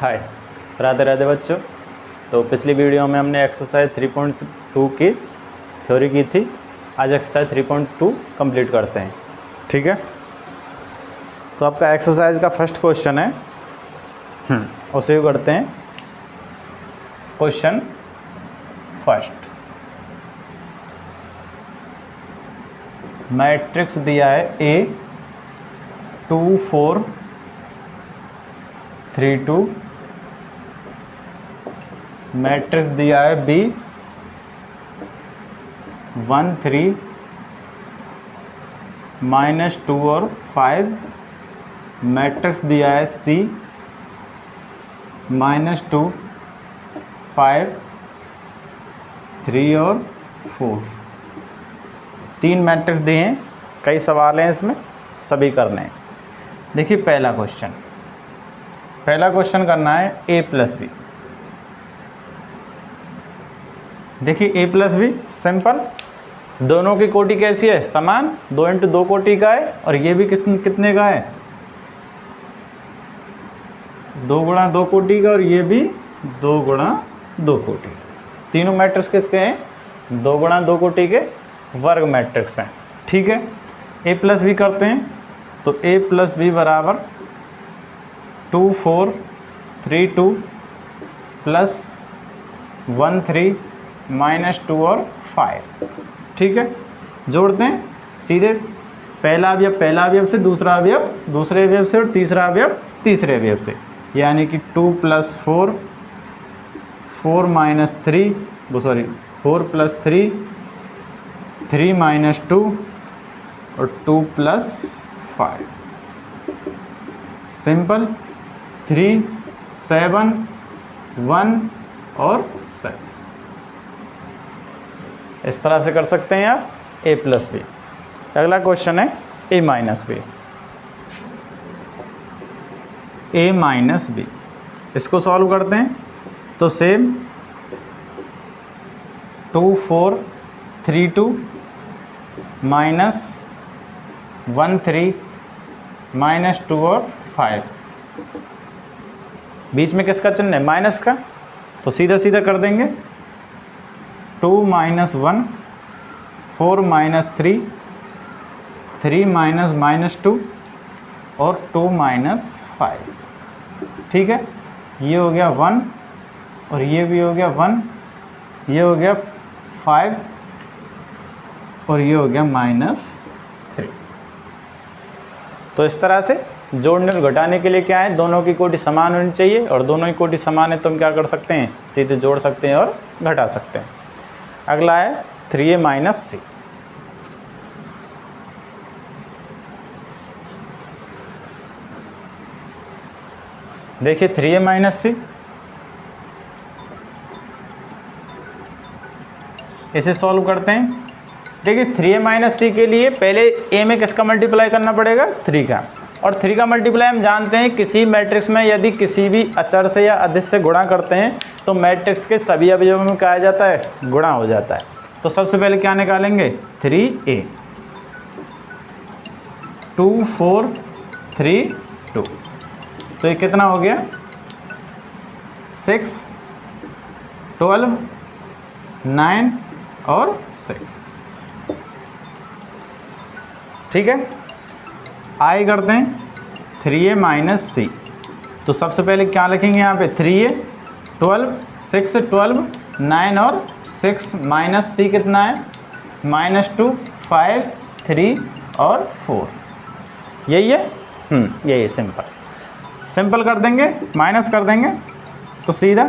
हाय, राधे राधे बच्चों। तो पिछली वीडियो में हमने एक्सरसाइज 3.2 की थ्योरी की थी। आज एक्सरसाइज 3.2 कंप्लीट करते हैं, ठीक है। तो आपका एक्सरसाइज का फर्स्ट क्वेश्चन है, उसे करते हैं। क्वेश्चन फर्स्ट, मैट्रिक्स दिया है A 2 4 3 2, मैट्रिक्स दिया है B 1 3 -2 और 5, मैट्रिक्स दिया है C -2 5 3 और 4। तीन मैट्रिक्स दिए हैं, कई सवाल हैं इसमें, सभी करने हैं। देखिए पहला क्वेश्चन करना है A + B। देखिए A + B सिंपल, दोनों की कोटि कैसी है, समान, 2 × 2 कोटि का है, और ये भी कितने का है, 2 × 2 कोटि का, और ये भी 2 × 2 कोटि। तीनों मैट्रिक्स किसके हैं, 2 × 2 कोटि के वर्ग मैट्रिक्स हैं, ठीक है। A + B करते हैं, तो A + B बराबर 2 4 3 2 + 1 3 -2 और 5, ठीक है। जोड़ते हैं सीधे, पहला अवयव से, दूसरा अवयव दूसरे अवयव से, और तीसरा अवयव तीसरे अवयव से, यानी कि 2 + 4 4 - 3 4 + 3 3 - 2 और 2 + 5। सिंपल, 3 7 1 और 7। इस तरह से कर सकते हैं आप A + B। अगला क्वेश्चन है A - B। A - B, इसको सॉल्व करते हैं, तो सेम 2 4 3 2 -1 3 -2 और 5, बीच में किसका चिन्ह है, माइनस का, तो सीधा सीधा कर देंगे। 2 - 1 4 - 3 3 -2 और 2 - 5, ठीक है। ये हो गया 1 और ये भी हो गया 1, ये हो गया 5 और ये हो गया -3। तो इस तरह से जोड़ने और घटाने के लिए क्या है, दोनों की कोटि समान होनी चाहिए, और दोनों की कोटि समान है तो हम क्या कर सकते हैं, सीधे जोड़ सकते हैं और घटा सकते हैं। अगला है 3A - C। देखिए 3A - C, इसे सॉल्व करते हैं। देखिए 3A - C के लिए पहले A में किसका मल्टीप्लाई करना पड़ेगा, 3 का, और 3 का मल्टीप्लाई हम जानते हैं, किसी मैट्रिक्स में यदि किसी भी अचर से या अदिश से गुणा करते हैं तो मैट्रिक्स के सभी अवयवों में क्या आ जाता है, गुणा हो जाता है। तो सबसे पहले क्या निकालेंगे, 3A 2 4 3 2, तो ये कितना हो गया, 6 12 9 और 6, ठीक है। आई करते हैं 3A - C, तो सबसे पहले क्या लिखेंगे यहाँ पे, 3A 12 6 12 9 और 6 -C कितना है, -2 5 3 और 4, यही है, यही सिंपल कर देंगे, माइनस कर देंगे, तो सीधा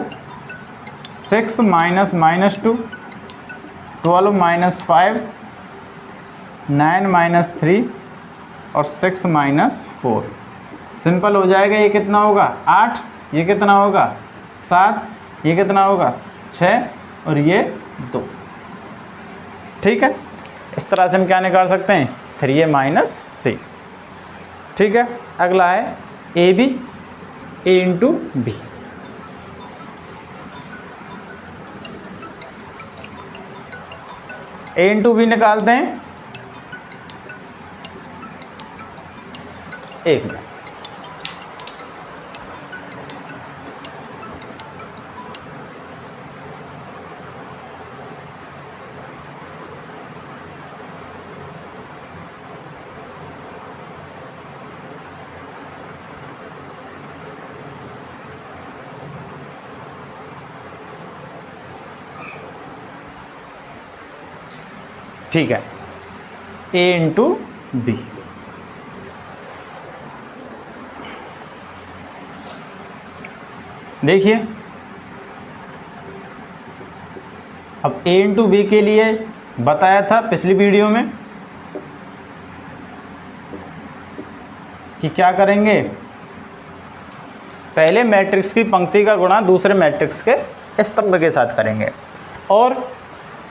6 - -2 12 - 5 9 - 3 और 6 - 4, सिंपल हो जाएगा। ये कितना होगा, 8, ये कितना होगा, 7, ये कितना होगा, 6 और ये 2, ठीक है। इस तरह से हम क्या निकाल सकते हैं, 3A - C, ठीक है। अगला है AB, A × B। A × B निकालते हैं, एक मिनट, ठीक है, ए इंटू बी। देखिए अब ए इंटू बी के लिए बताया था पिछली वीडियो में कि क्या करेंगे, पहले मैट्रिक्स की पंक्ति का गुणा दूसरे मैट्रिक्स के स्तंभ के साथ करेंगे, और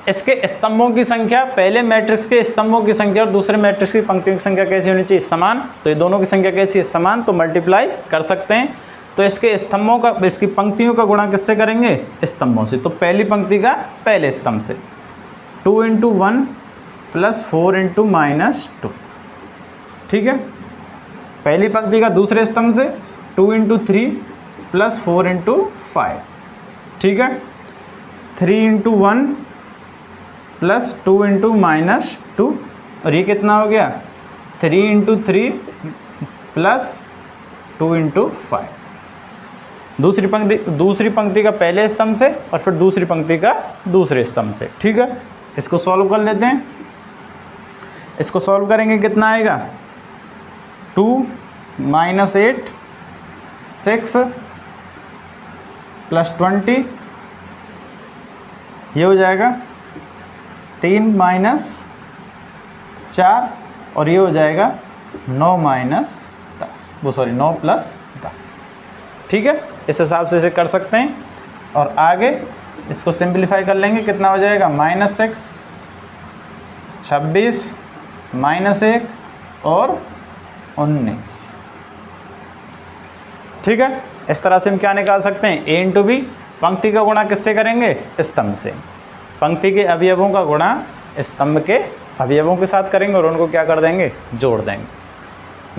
इसके स्तंभों की संख्या, पहले मैट्रिक्स के स्तंभों की संख्या और दूसरे मैट्रिक्स की पंक्तियों की संख्या कैसी होनी चाहिए, समान। तो ये दोनों की संख्या कैसी है, समान, तो मल्टीप्लाई कर सकते हैं। तो इसके स्तंभों का, इसकी पंक्तियों का गुणा किससे करेंगे, स्तंभों से। तो पहली पंक्ति का पहले स्तंभ से 2 इंटू 1 प्लस 4 इंटू -2, ठीक है। पहली पंक्ति का दूसरे स्तंभ से 2 इंटू 3 प्लस 4 इंटू 5, ठीक है। 3 इंटू 1 प्लस 2 इंटू -2, और ये कितना हो गया, 3 इंटू 3 प्लस 2 इंटू 5। दूसरी पंक्ति का पहले स्तंभ से और फिर दूसरी पंक्ति का दूसरे स्तंभ से, ठीक है। इसको सॉल्व कर लेते हैं। इसको सॉल्व करेंगे कितना आएगा, 2 - 8 6 प्लस 20, ये हो जाएगा 3 - 4, और ये हो जाएगा 9 - 10, वो सॉरी 9 प्लस 10, ठीक है। इस हिसाब से इसे कर सकते हैं। और आगे इसको सिंप्लीफाई कर लेंगे, कितना हो जाएगा, -6 26 -1 और 19, ठीक है। इस तरह से हम क्या निकाल सकते हैं, ए इंटू बी। पंक्ति का गुणा किससे करेंगे, स्तंभ से। पंक्ति के अवयवों का गुणा स्तंभ के अवयवों के साथ करेंगे और उनको क्या कर देंगे, जोड़ देंगे।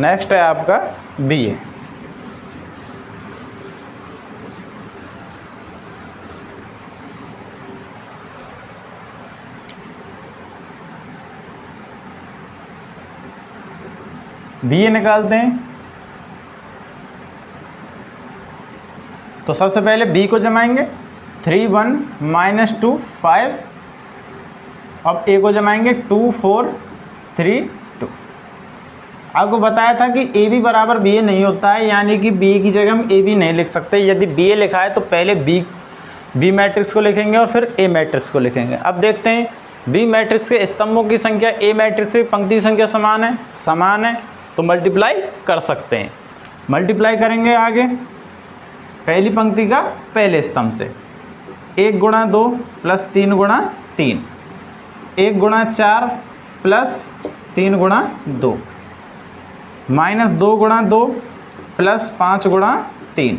नेक्स्ट है आपका बी ए। बी ए निकालते हैं। तो सबसे पहले बी को जमाएंगे, 3 1 -2 5, अब ए को जमाएंगे 2 4 3 2। आपको बताया था कि ए बी बराबर बी ए नहीं होता है, यानी कि बी की जगह हम ए बी नहीं लिख सकते। यदि बी ए लिखा है तो पहले बी मैट्रिक्स को लिखेंगे और फिर ए मैट्रिक्स को लिखेंगे। अब देखते हैं, बी मैट्रिक्स के स्तंभों की संख्या ए मैट्रिक्स की पंक्ति की संख्या समान है, तो मल्टीप्लाई कर सकते हैं। मल्टीप्लाई करेंगे आगे, पहली पंक्ति का पहले स्तंभ से 1 गुणा 2 प्लस 3 गुणा 3, 1 गुणा 4 प्लस 3 गुणा 2, -2 गुणा 2 प्लस 5 गुणा 3,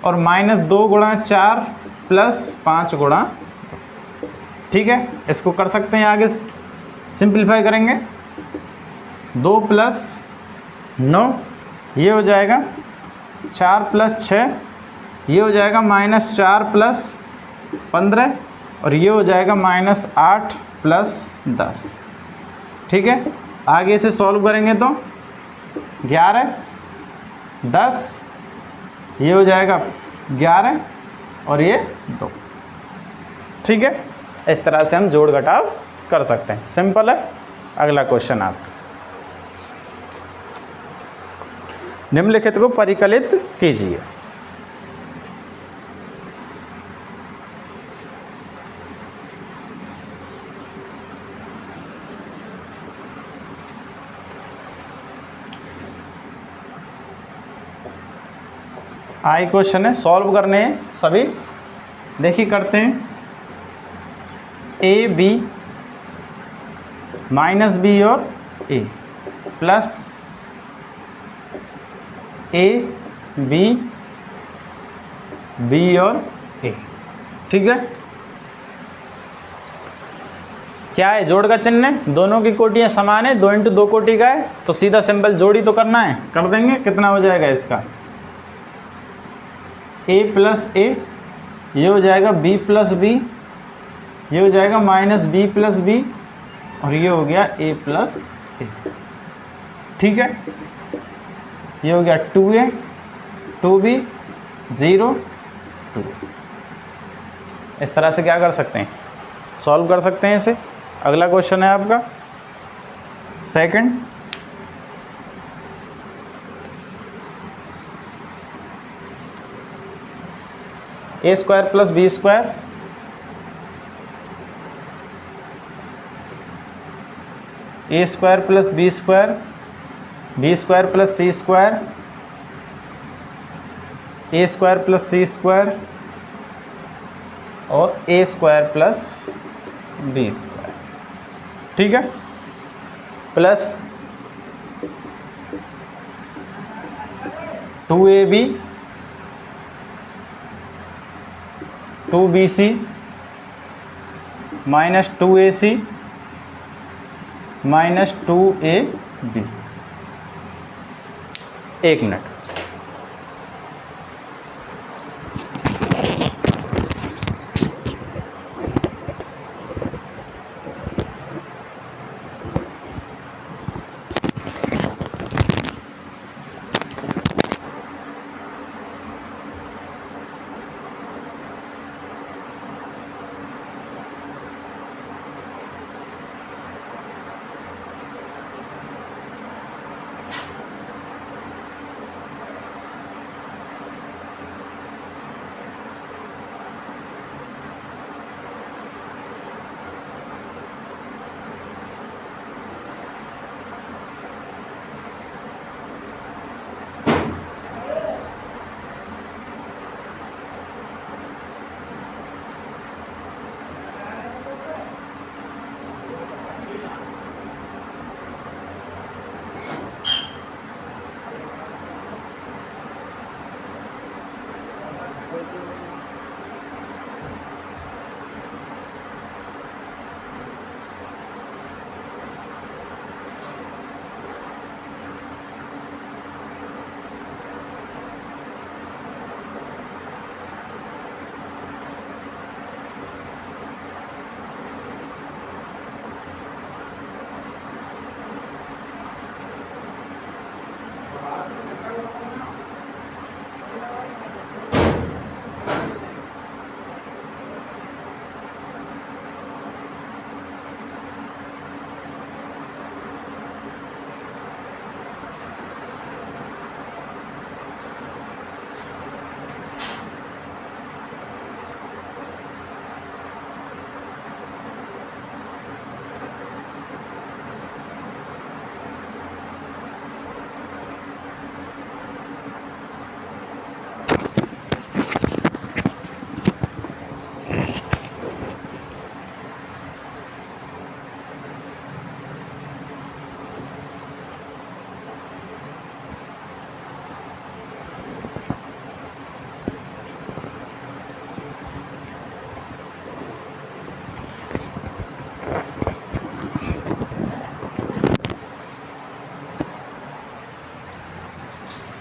और -2 गुणा 4 प्लस 5 गुणा 2, ठीक है। इसको कर सकते हैं, आगे सिंप्लीफाई करेंगे, 2 प्लस 9, ये हो जाएगा 4 प्लस 6, ये हो जाएगा -4 प्लस 15, और ये हो जाएगा -8 प्लस 10, ठीक है। आगे से सॉल्व करेंगे तो 11 10, ये हो जाएगा 11 और ये 2, ठीक है। इस तरह से हम जोड़ घटाव कर सकते हैं, सिंपल है। अगला क्वेश्चन आपका, निम्नलिखित को परिकलित कीजिए। आई क्वेश्चन है, सॉल्व करने हैं सभी। देखिए करते हैं, ए बी -b और a plus A B B और a, ठीक है। क्या है, जोड़ का चिन्ह है, दोनों की कोटियां समान है, 2 इंटू 2 कोटि का है, तो सीधा सिंपल जोड़ी तो करना है, कर देंगे। कितना हो जाएगा इसका, a प्लस a, ये हो जाएगा b प्लस b, ये हो जाएगा -b प्लस b, और ये हो गया a प्लस a, ठीक है। ये हो गया 2a 2b 0 2। इस तरह से क्या कर सकते हैं, सॉल्व कर सकते हैं इसे। अगला क्वेश्चन है आपका second, A square plus B square A square plus B square B square plus C square A square plus C square और A square plus B square, ठीक है, plus 2ab 2bc minus 2ac minus 2ab। एक minute,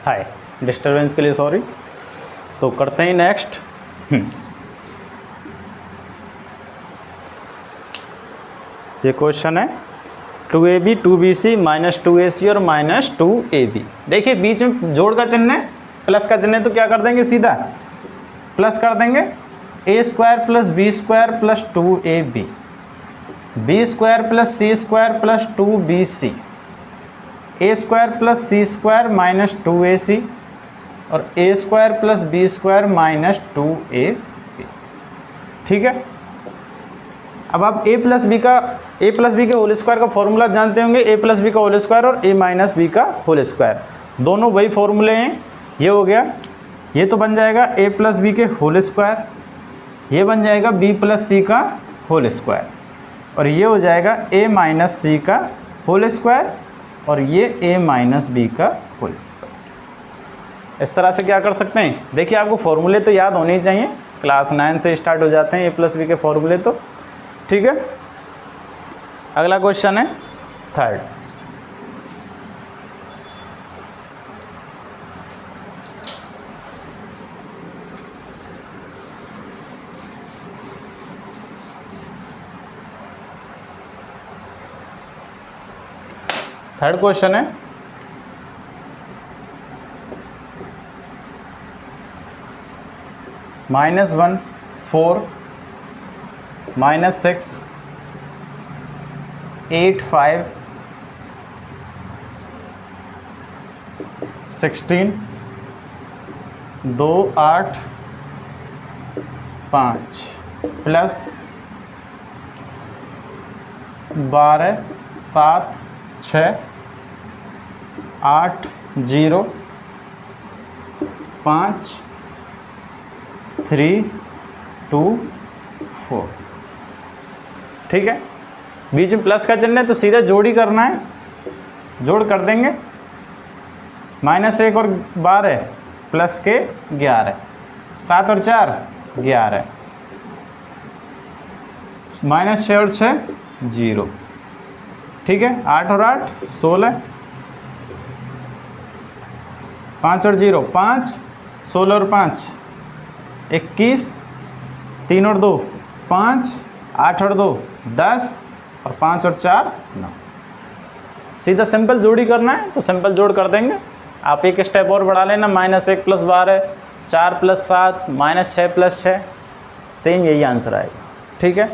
हाय, disturbance के लिए sorry. तो करते हैं next. ये क्वेश्चन है 2ab 2bc माइनस 2ac और माइनस 2ab। देखिए बीच में जोड़ का चिन्ह है, प्लस का चिन्ह है, तो क्या कर देंगे, सीधा प्लस कर देंगे। A square plus B square plus 2ab, B square plus C square plus 2bc, A square plus C square minus 2ac और A square plus B square minus 2ab, ठीक है। अब आप a प्लस बी के whole square का formula जानते होंगे, a plus B का होल स्क्वायर और a माइनस बी का होल स्क्वायर, दोनों वही फॉर्मूले हैं। ये हो गया, ये तो बन जाएगा a प्लस बी के होल स्क्वायर, ये बन जाएगा b प्लस सी का होल स्क्वायर और ये हो जाएगा a माइनस सी का होल स्क्वायर और ये a माइनस बी का होल स्क्वायर। इस तरह से क्या कर सकते हैं, देखिए आपको फॉर्मूले तो याद होने ही चाहिए, क्लास 9 से स्टार्ट हो जाते हैं a प्लस बी के फॉर्मूले तो, ठीक है। अगला क्वेश्चन है थर्ड। थर्ड क्वेश्चन है -1 4 -6 8 5 16 2 8 5 प्लस 12 7 6 8 0 5 3 2 4। ठीक है, बीच में प्लस का चिन्ह है तो सीधा जोड़ ही करना है, जोड़ कर देंगे। -1 और 12 प्लस के 11, 7 और 4 11, -6 और 6 0। ठीक है, 8 और 8 16, 5 और 0 5, 16 और 5 21, 3 और 2 5, 8 और 2 10 और 5 और 4 9। सीधा सिंपल जोड़ ही करना है तो सिंपल जोड़ कर देंगे। आप एक स्टेप और बढ़ा लेना, -1 + 12 4 + 7 -6 + 6, सेम यही आंसर आएगा। ठीक है,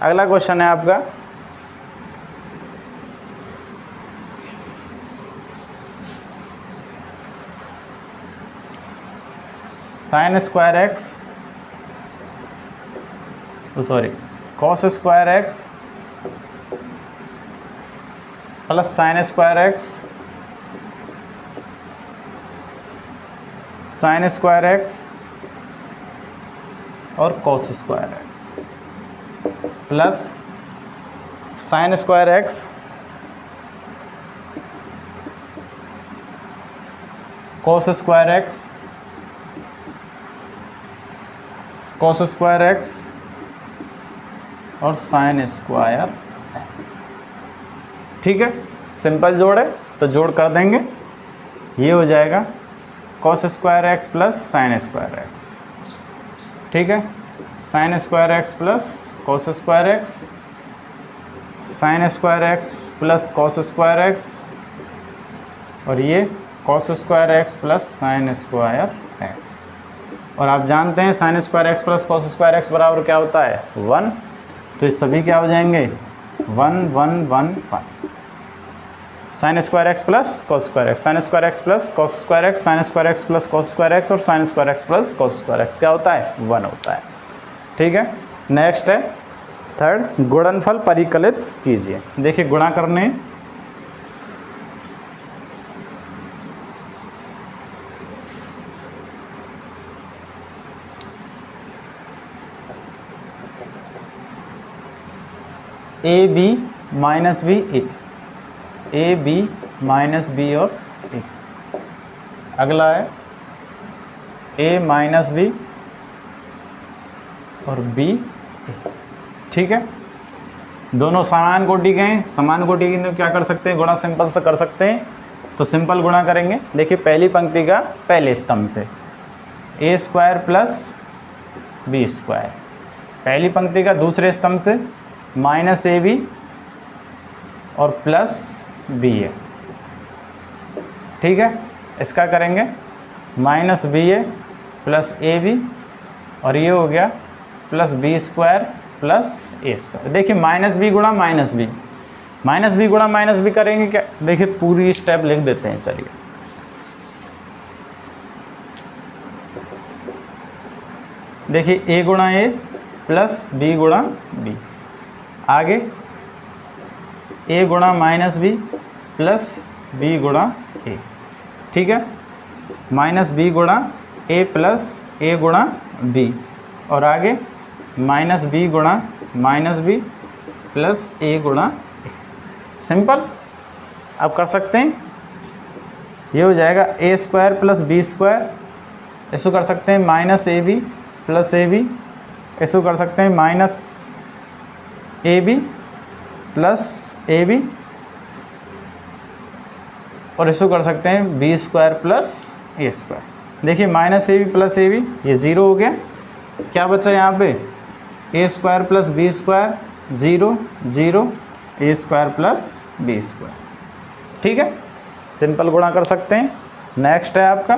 अगला क्वेश्चन है आपका cos² x plus sin² x और cos² x plus sin² x cos² x cos² x और sin² x। ठीक है, सिंपल जोड़ है तो जोड़ कर देंगे। ये हो जाएगा cos² x plus sin² x। ठीक है, sin² x plus cos² x, sin² x plus cos² x और ये cos² x plus sin² x। और आप जानते हैं sin² x plus cos² x बराबर क्या होता है 1, तो ये सभी क्या हो जाएंगे 1 1 1 1। sin² x plus cos² x, sin² x plus cos² x, sin² x plus cos² x और sin² x plus cos² x क्या होता है 1 होता है। ठीक है, नेक्स्ट है थर्ड, गुणनफल परिकलित कीजिए। देखिए गुणा करने A B minus B A B minus B और ए। अगला है ए माइनस बी और बी ए। ठीक है, दोनों समान कोटि के हैं, समान कोटि के क्या कर सकते हैं, गुणा सिंपल से कर सकते हैं। तो सिंपल गुणा करेंगे। देखिए पहली पंक्ति का पहले स्तंभ से a² प्लस b², पहली पंक्ति का दूसरे स्तंभ से -ab और प्लस ba। ठीक है, इसका करेंगे -ba प्लस ab और ये हो गया प्लस b² प्लस a²। देखिए -b गुणा -b गुणा -b करेंगे क्या, देखिए पूरी स्टेप लिख देते हैं। चलिए देखिए a गुणा a प्लस b गुणा b, आगे a गुणा -b प्लस b गुणा a। ठीक है, -b गुणा a प्लस a गुणा b और आगे -b गुणा -b प्लस a गुणा a। सिंपल आप कर सकते हैं। ये हो जाएगा a² प्लस b², इसको कर सकते हैं -ab प्लस ab, इसको कर सकते हैं -ab प्लस ab और इसको कर सकते हैं b² प्लस a²। देखिए -ab प्लस ab ये 0 हो गया, क्या बचा यहाँ पे a² plus b² 0 0 a² plus b²। ठीक है, सिंपल गुणा कर सकते हैं। नेक्स्ट है आपका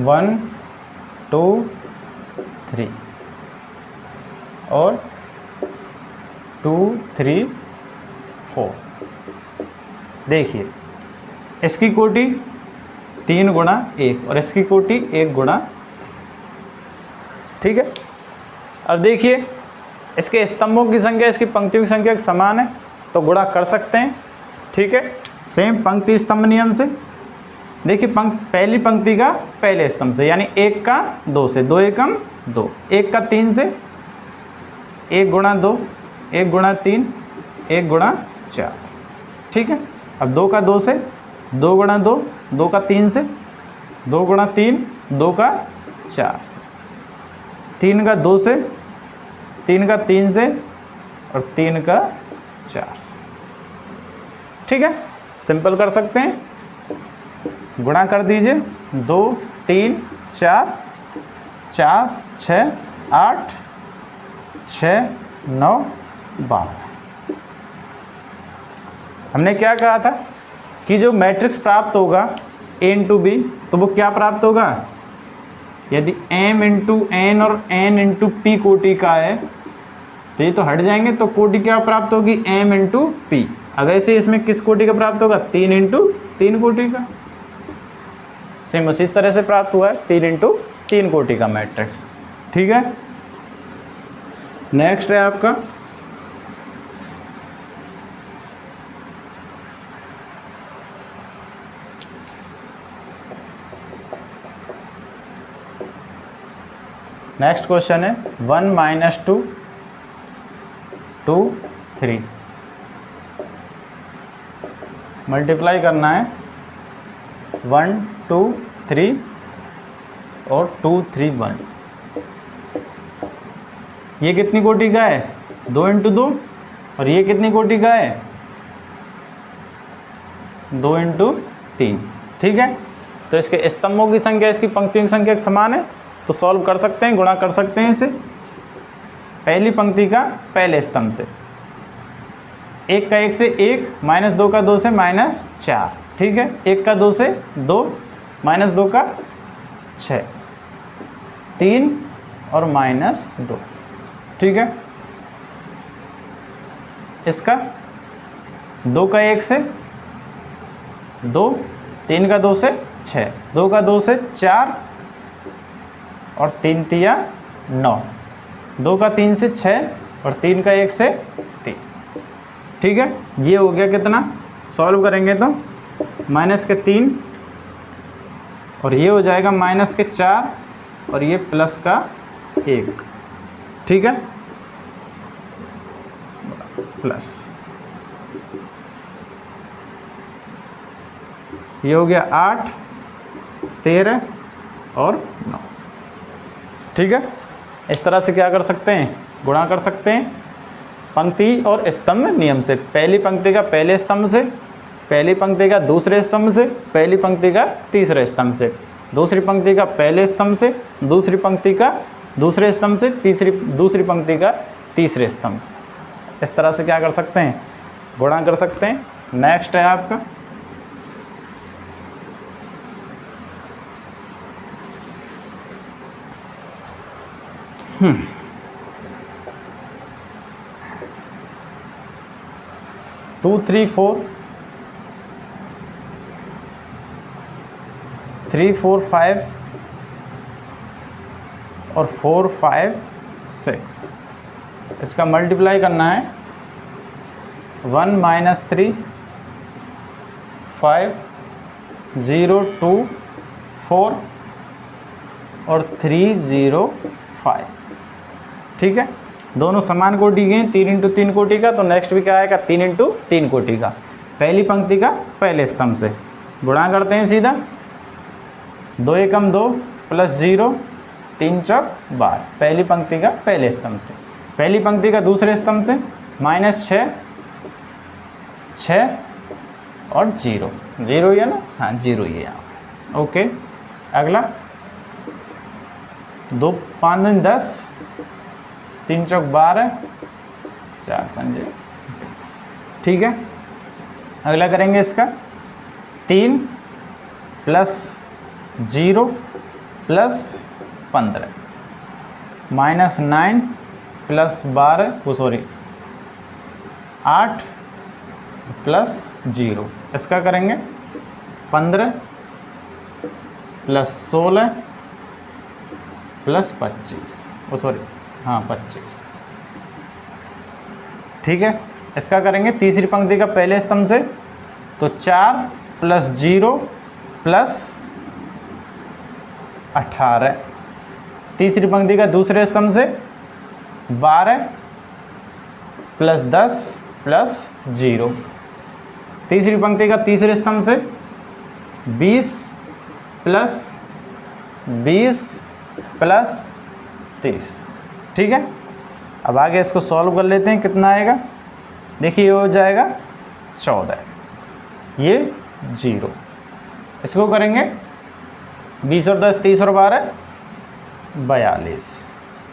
1 2 3 और 2 3 4। देखिए इसकी कोटि 3 गुणा 1 और इसकी कोटि 1 गुणा। ठीक है, अब देखिए इसके स्तंभों की संख्या इसकी पंक्तियों की संख्या समान है तो गुणा कर सकते हैं। ठीक है, सेम पंक्ति स्तंभ नियम से। देखिए पहली पंक्ति का पहले स्तंभ से, यानी 1 का 2 से, 2 एकम 2, 1 का 3 से, 1 गुणा 2, 1 गुणा 3, 1 गुणा 4। ठीक है, अब 2 का 2 से, 2 गुणा 2, 2 का 3 से, 2 गुणा 3, 2 का 4 से, 3 का 2 से, 3 का 3 से और 3 का 4 से। ठीक है, सिंपल कर सकते हैं, गुणा कर दीजिए। 2 3 4 4 6 8 6 9 12। हमने क्या कहा था कि जो मैट्रिक्स प्राप्त होगा a इंटू बी, तो वो क्या प्राप्त होगा, यदि m इंटू एन और n इंटू पी कोटि का है तो ये तो हट जाएंगे, तो कोटि क्या प्राप्त होगी, m इंटू पी। अब ऐसे इसमें किस कोटि का प्राप्त होगा, 3 इंटू 3 कोटि का। सेम उसी तरह से प्राप्त हुआ है 3 इंटू 3 कोटि का मैट्रिक्स। ठीक है, नेक्स्ट है आपका नेक्स्ट क्वेश्चन है 1 - 2 2 3 मल्टीप्लाई करना है 1 2 3 और 2 3 1। ये कितनी कोटि का है, 2 इंटू 2, और ये कितनी कोटि का है, 2 इंटू 3। ठीक है, तो इसके स्तंभों की संख्या इसकी पंक्तियों की संख्या समान है तो सॉल्व कर सकते हैं, गुणा कर सकते हैं इसे। पहली पंक्ति का पहले स्तंभ से, 1 का 1 से 1, -2 का 2 से -4। ठीक है, 1 का 2 से 2, -2 का 6, 3 और -2। ठीक है, इसका 2 का 1 से 2, 3 का 2 से 6, 2 का 2 से 4 और 3 तिया 9, 2 का 3 से 6 और 3 का 1 से 3। ठीक है, ये हो गया कितना, सॉल्व करेंगे तो -3 और ये हो जाएगा -4 और ये +1। ठीक है, प्लस ये हो गया 8 13 और 9। ठीक है, इस तरह से क्या कर सकते हैं, गुणा कर सकते हैं पंक्ति और स्तंभ नियम से। पहली पंक्ति का पहले स्तंभ से, पहली पंक्ति का दूसरे स्तंभ से, पहली पंक्ति का तीसरे स्तंभ से, दूसरी पंक्ति का पहले स्तंभ से, दूसरी पंक्ति का दूसरे स्तंभ से, दूसरी पंक्ति का तीसरे स्तंभ से। इस तरह से क्या कर सकते हैं, गुणा कर सकते हैं। नेक्स्ट है आपका 2 3 4 3 4 5 और 4 5 6। इसका मल्टीप्लाई करना है 1 - 3 5 0 2 4 और 3 0 5। ठीक है, दोनों समान कोटि के हैं, 3 इंटू 3 कोटि का, तो नेक्स्ट भी क्या आएगा, 3 इंटू 3 कोटि का। पहली पंक्ति का पहले स्तंभ से गुणा करते हैं सीधा, 2 एकम 2 प्लस 0, 3 चौक 12। पहली पंक्ति का पहले स्तंभ से, पहली पंक्ति का दूसरे स्तंभ से -6 6 और 0 0 ही है ना, हाँ 0 ही है यहाँ। ओके, अगला 2 5 10, 3 चौक 12, 4 5। ठीक है, अगला करेंगे इसका 3 + 0 प्लस 15 -9 प्लस 12 8 प्लस 0, इसका करेंगे 15 प्लस 16 प्लस 25 25, ठीक है। इसका करेंगे तीसरी पंक्ति का पहले स्तंभ से, तो 4 प्लस 0 प्लस 18, तीसरी पंक्ति का दूसरे स्तंभ से 12 प्लस 10 प्लस 0, तीसरी पंक्ति का तीसरे स्तंभ से 20 प्लस 20 प्लस 30, ठीक है। अब आगे इसको सॉल्व कर लेते हैं, कितना आएगा, देखिए ये हो जाएगा 14, ये 0, इसको करेंगे 20 और 10 30 और 12 42,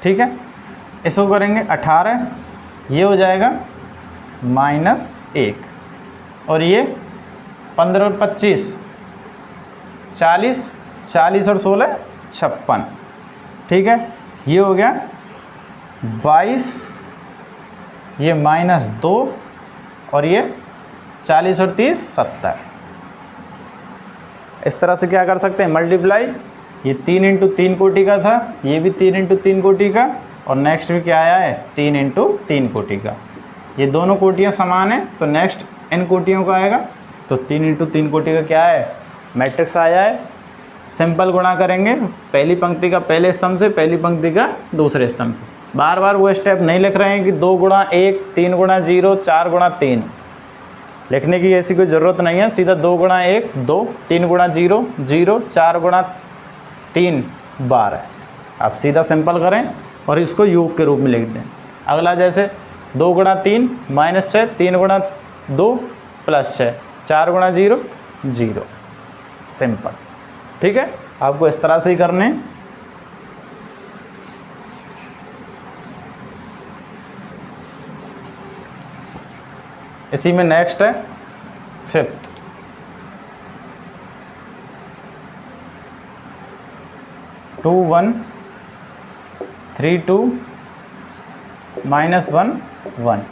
ठीक है। इसको करेंगे 18, ये हो जाएगा -1, और ये 15 और 25 40, 40 और 16 56, ठीक है। ये हो गया 22, ये -2, और ये 40 और 30 70। इस तरह से क्या कर सकते हैं, मल्टीप्लाई, ये 3 × 3 कोटि का था, ये भी 3 × 3 कोटि का, और नेक्स्ट भी क्या आया है 3 × 3 कोटि का। ये दोनों कोटियाँ समान हैं, तो नेक्स्ट n कोटियों का आएगा, तो 3 × 3 कोटि का क्या है, मैट्रिक्स आया है। सिंपल गुणा करेंगे पहली पंक्ति का पहले स्तंभ से, पहली पंक्ति का दूसरे स्तंभ से। बार बार वो स्टेप नहीं लिख रहे हैं कि 2 × 1, 3 × 0, 4 × 3, लिखने की ऐसी कोई ज़रूरत नहीं है, सीधा 2 × 1 2, 3 × 0 0, 4 × 3 12। आप सीधा सिंपल करें और इसको योग के रूप में लिख दें। अगला जैसे 2 × 3 -6, 3 × 2 +6, 4 × 0 0, सिंपल, ठीक है। आपको इस तरह से ही करने हैं। इसी में नेक्स्ट है 5th, -2 1 3 2 -1 1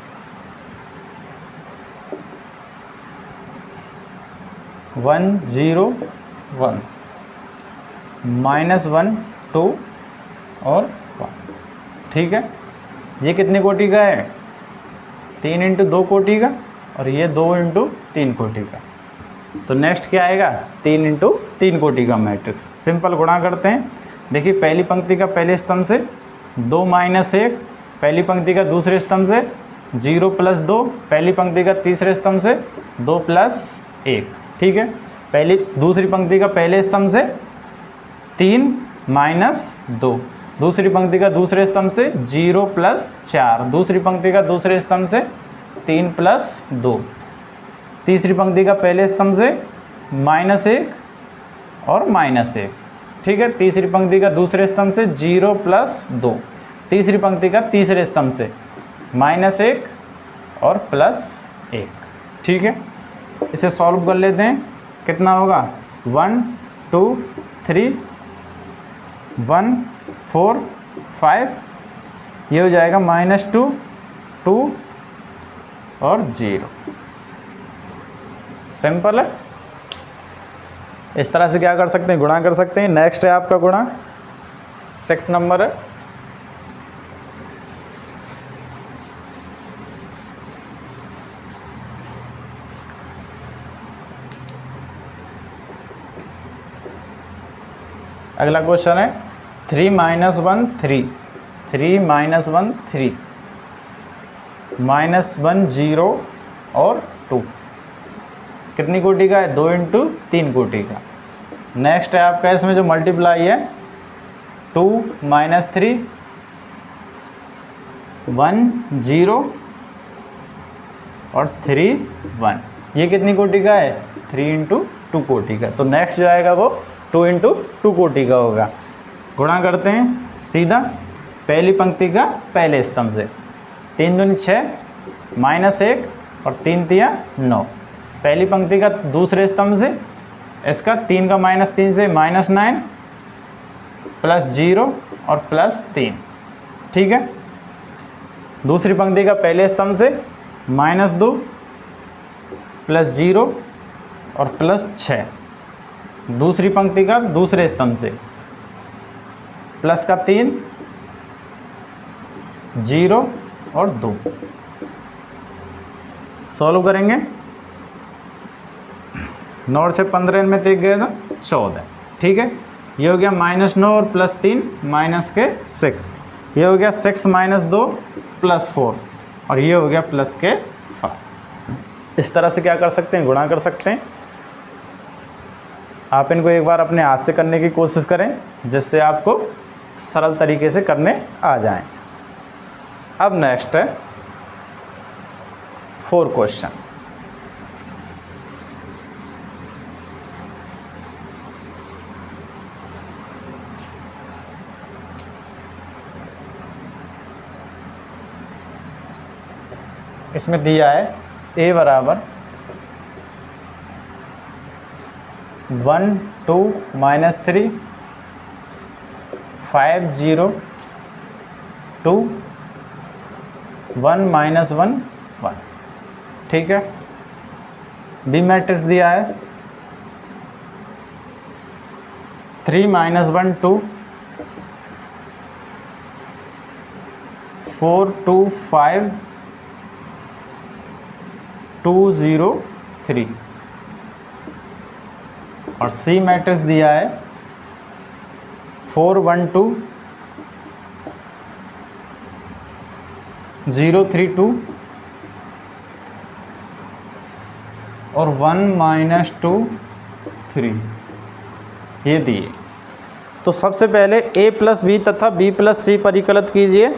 1 0 1 -1 2 और 1, ठीक है। ये कितनी कोटि का है, 3 × 2 कोटि का, और ये 2 × 3 कोटि का। तो नेक्स्ट क्या आएगा, 3 × 3 कोटि का मैट्रिक्स। सिंपल गुणा करते हैं। देखिए पहली पंक्ति का पहले स्तंभ से 2 - 1, पहली पंक्ति का दूसरे स्तंभ से 0 + 2, पहली पंक्ति का तीसरे स्तंभ से 2 + 1, ठीक है। पहली दूसरी पंक्ति का पहले स्तंभ से 3 - 2, दूसरी पंक्ति का दूसरे स्तंभ से 0 + 4, दूसरी पंक्ति का दूसरे स्तंभ से 3 + 2, तीसरी पंक्ति का पहले स्तंभ से -1 और -1, ठीक है। तीसरी पंक्ति का दूसरे स्तंभ से 0 + 2, तीसरी पंक्ति का तीसरे स्तंभ से -1 और +1, ठीक है। इसे सॉल्व कर लेते हैं, कितना होगा 1 2 3 1 4 5, ये हो जाएगा -2 2 और 0, सिंपल है। इस तरह से क्या कर सकते हैं, गुणा कर सकते हैं। नेक्स्ट है आपका गुणा, 6 नंबर है। अगला क्वेश्चन है 3 - 1 3, 3 - 1 3, -1 0 और 2, कितनी कोटि का है, 2 × 3 कोटि का। नेक्स्ट है आपका इसमें जो मल्टीप्लाई है 2 - 3 1 0 और 3 1, ये कितनी कोटि का है, 3 × 2 कोटि का। तो नेक्स्ट जो आएगा वो 2 × 2 कोटि का होगा। गुणा करते हैं सीधा पहली पंक्ति का पहले स्तंभ से, 3 दूनी 6 -1 और 3 तिया 9, पहली पंक्ति का दूसरे स्तंभ से इसका 3 का -3 से -9 प्लस 0 और प्लस 3, ठीक है। दूसरी पंक्ति का पहले स्तंभ से -2 प्लस 0 और प्लस 6, दूसरी पंक्ति का दूसरे स्तंभ से प्लस का 3, 0 और 2। सॉल्व करेंगे, 9 और 6 15 में देख गए तो 14, ठीक है। ये हो गया -9 और प्लस 3 माइनस के 6, ये हो गया 6 - 2 प्लस 4 और ये हो गया प्लस के 5। इस तरह से क्या कर सकते हैं, गुणा कर सकते हैं। आप इनको एक बार अपने हाथ से करने की कोशिश करें जिससे आपको सरल तरीके से करने आ जाएं। अब नेक्स्ट है 4 क्वेश्चन। इसमें दिया है a बराबर 1 2 -3 5 0 2 1 -1 1, ठीक है। बी मैट्रिक्स दिया है 3 - 1 2 4 2 5 2 0 3 और सी मैट्रिक्स दिया है 4 1 2 0 3 2 और 1 - 2 3, ये दिए। तो सबसे पहले a प्लस बी तथा b प्लस सी परिकलित कीजिए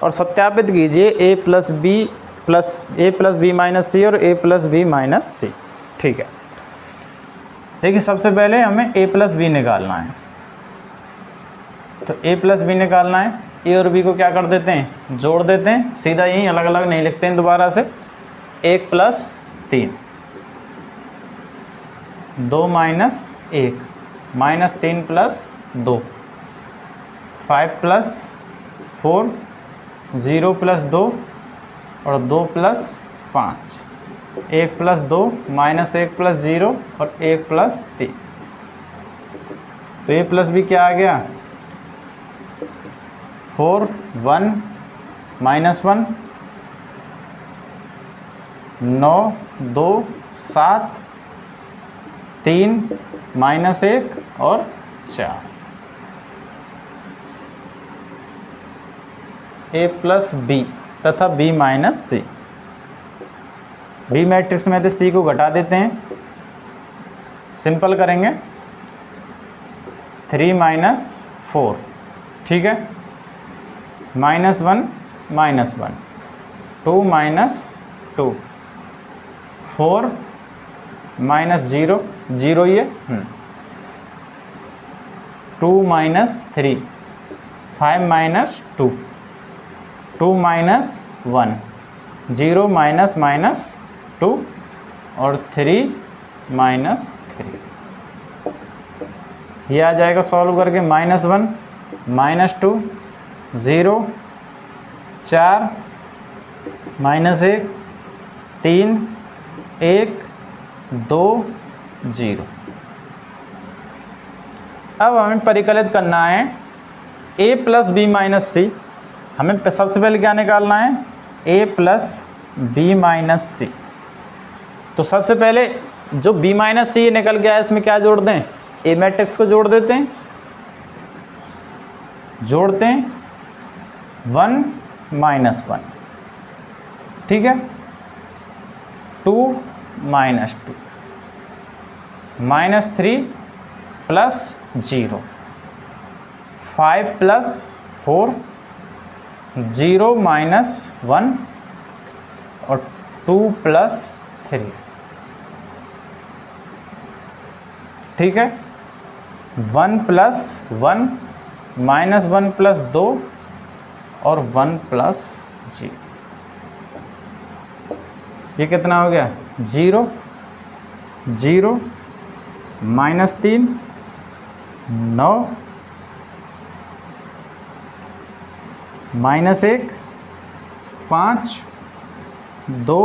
और सत्यापित कीजिए a plus B minus C और a प्लस बी माइनस सी, ठीक है। देखिए सबसे पहले हमें a प्लस बी निकालना है, तो a प्लस बी निकालना है। a और b को क्या कर देते हैं, जोड़ देते हैं, सीधा यहीं अलग अलग नहीं लिखते हैं दोबारा से। 1 plus 3 2 minus 1 -3 plus 2 5 plus 4 0 plus 2 और 2 प्लस 5 1 प्लस 2 -1 प्लस 0 और 1 प्लस 3। तो a प्लस बी क्या आ गया 4 1 -1 9 2 7 3 -1 और 4। a प्लस बी तथा b माइनस सी। बी मैट्रिक्स में से सी को घटा देते हैं, सिंपल करेंगे 3 - 4, ठीक है। -1 -1 2 - 2 4 -0 0 ये 2 - 3 5 - 2 2 - 1 0 -2 और 3 -3। ये आ जाएगा सॉल्व करके -1 -2 0 4 -1 3 1 2 0। अब हमें परिकलित करना है a प्लस बी माइनस सी। हमें सबसे पहले क्या निकालना है, a प्लस बी माइनस सी। तो सबसे पहले जो b माइनस सी निकल गया है इसमें क्या जोड़ दें, a मैट्रिक्स को जोड़ देते हैं, जोड़ते हैं 1 - 1, ठीक है। 2 - 2 -3 प्लस 0 5 प्लस 4 0 - 1 और 2 प्लस 3, ठीक है। 1 प्लस 1 -1 प्लस 2 और 1 प्लस 0। ये कितना हो गया 0 0 -3 9 -1 5 2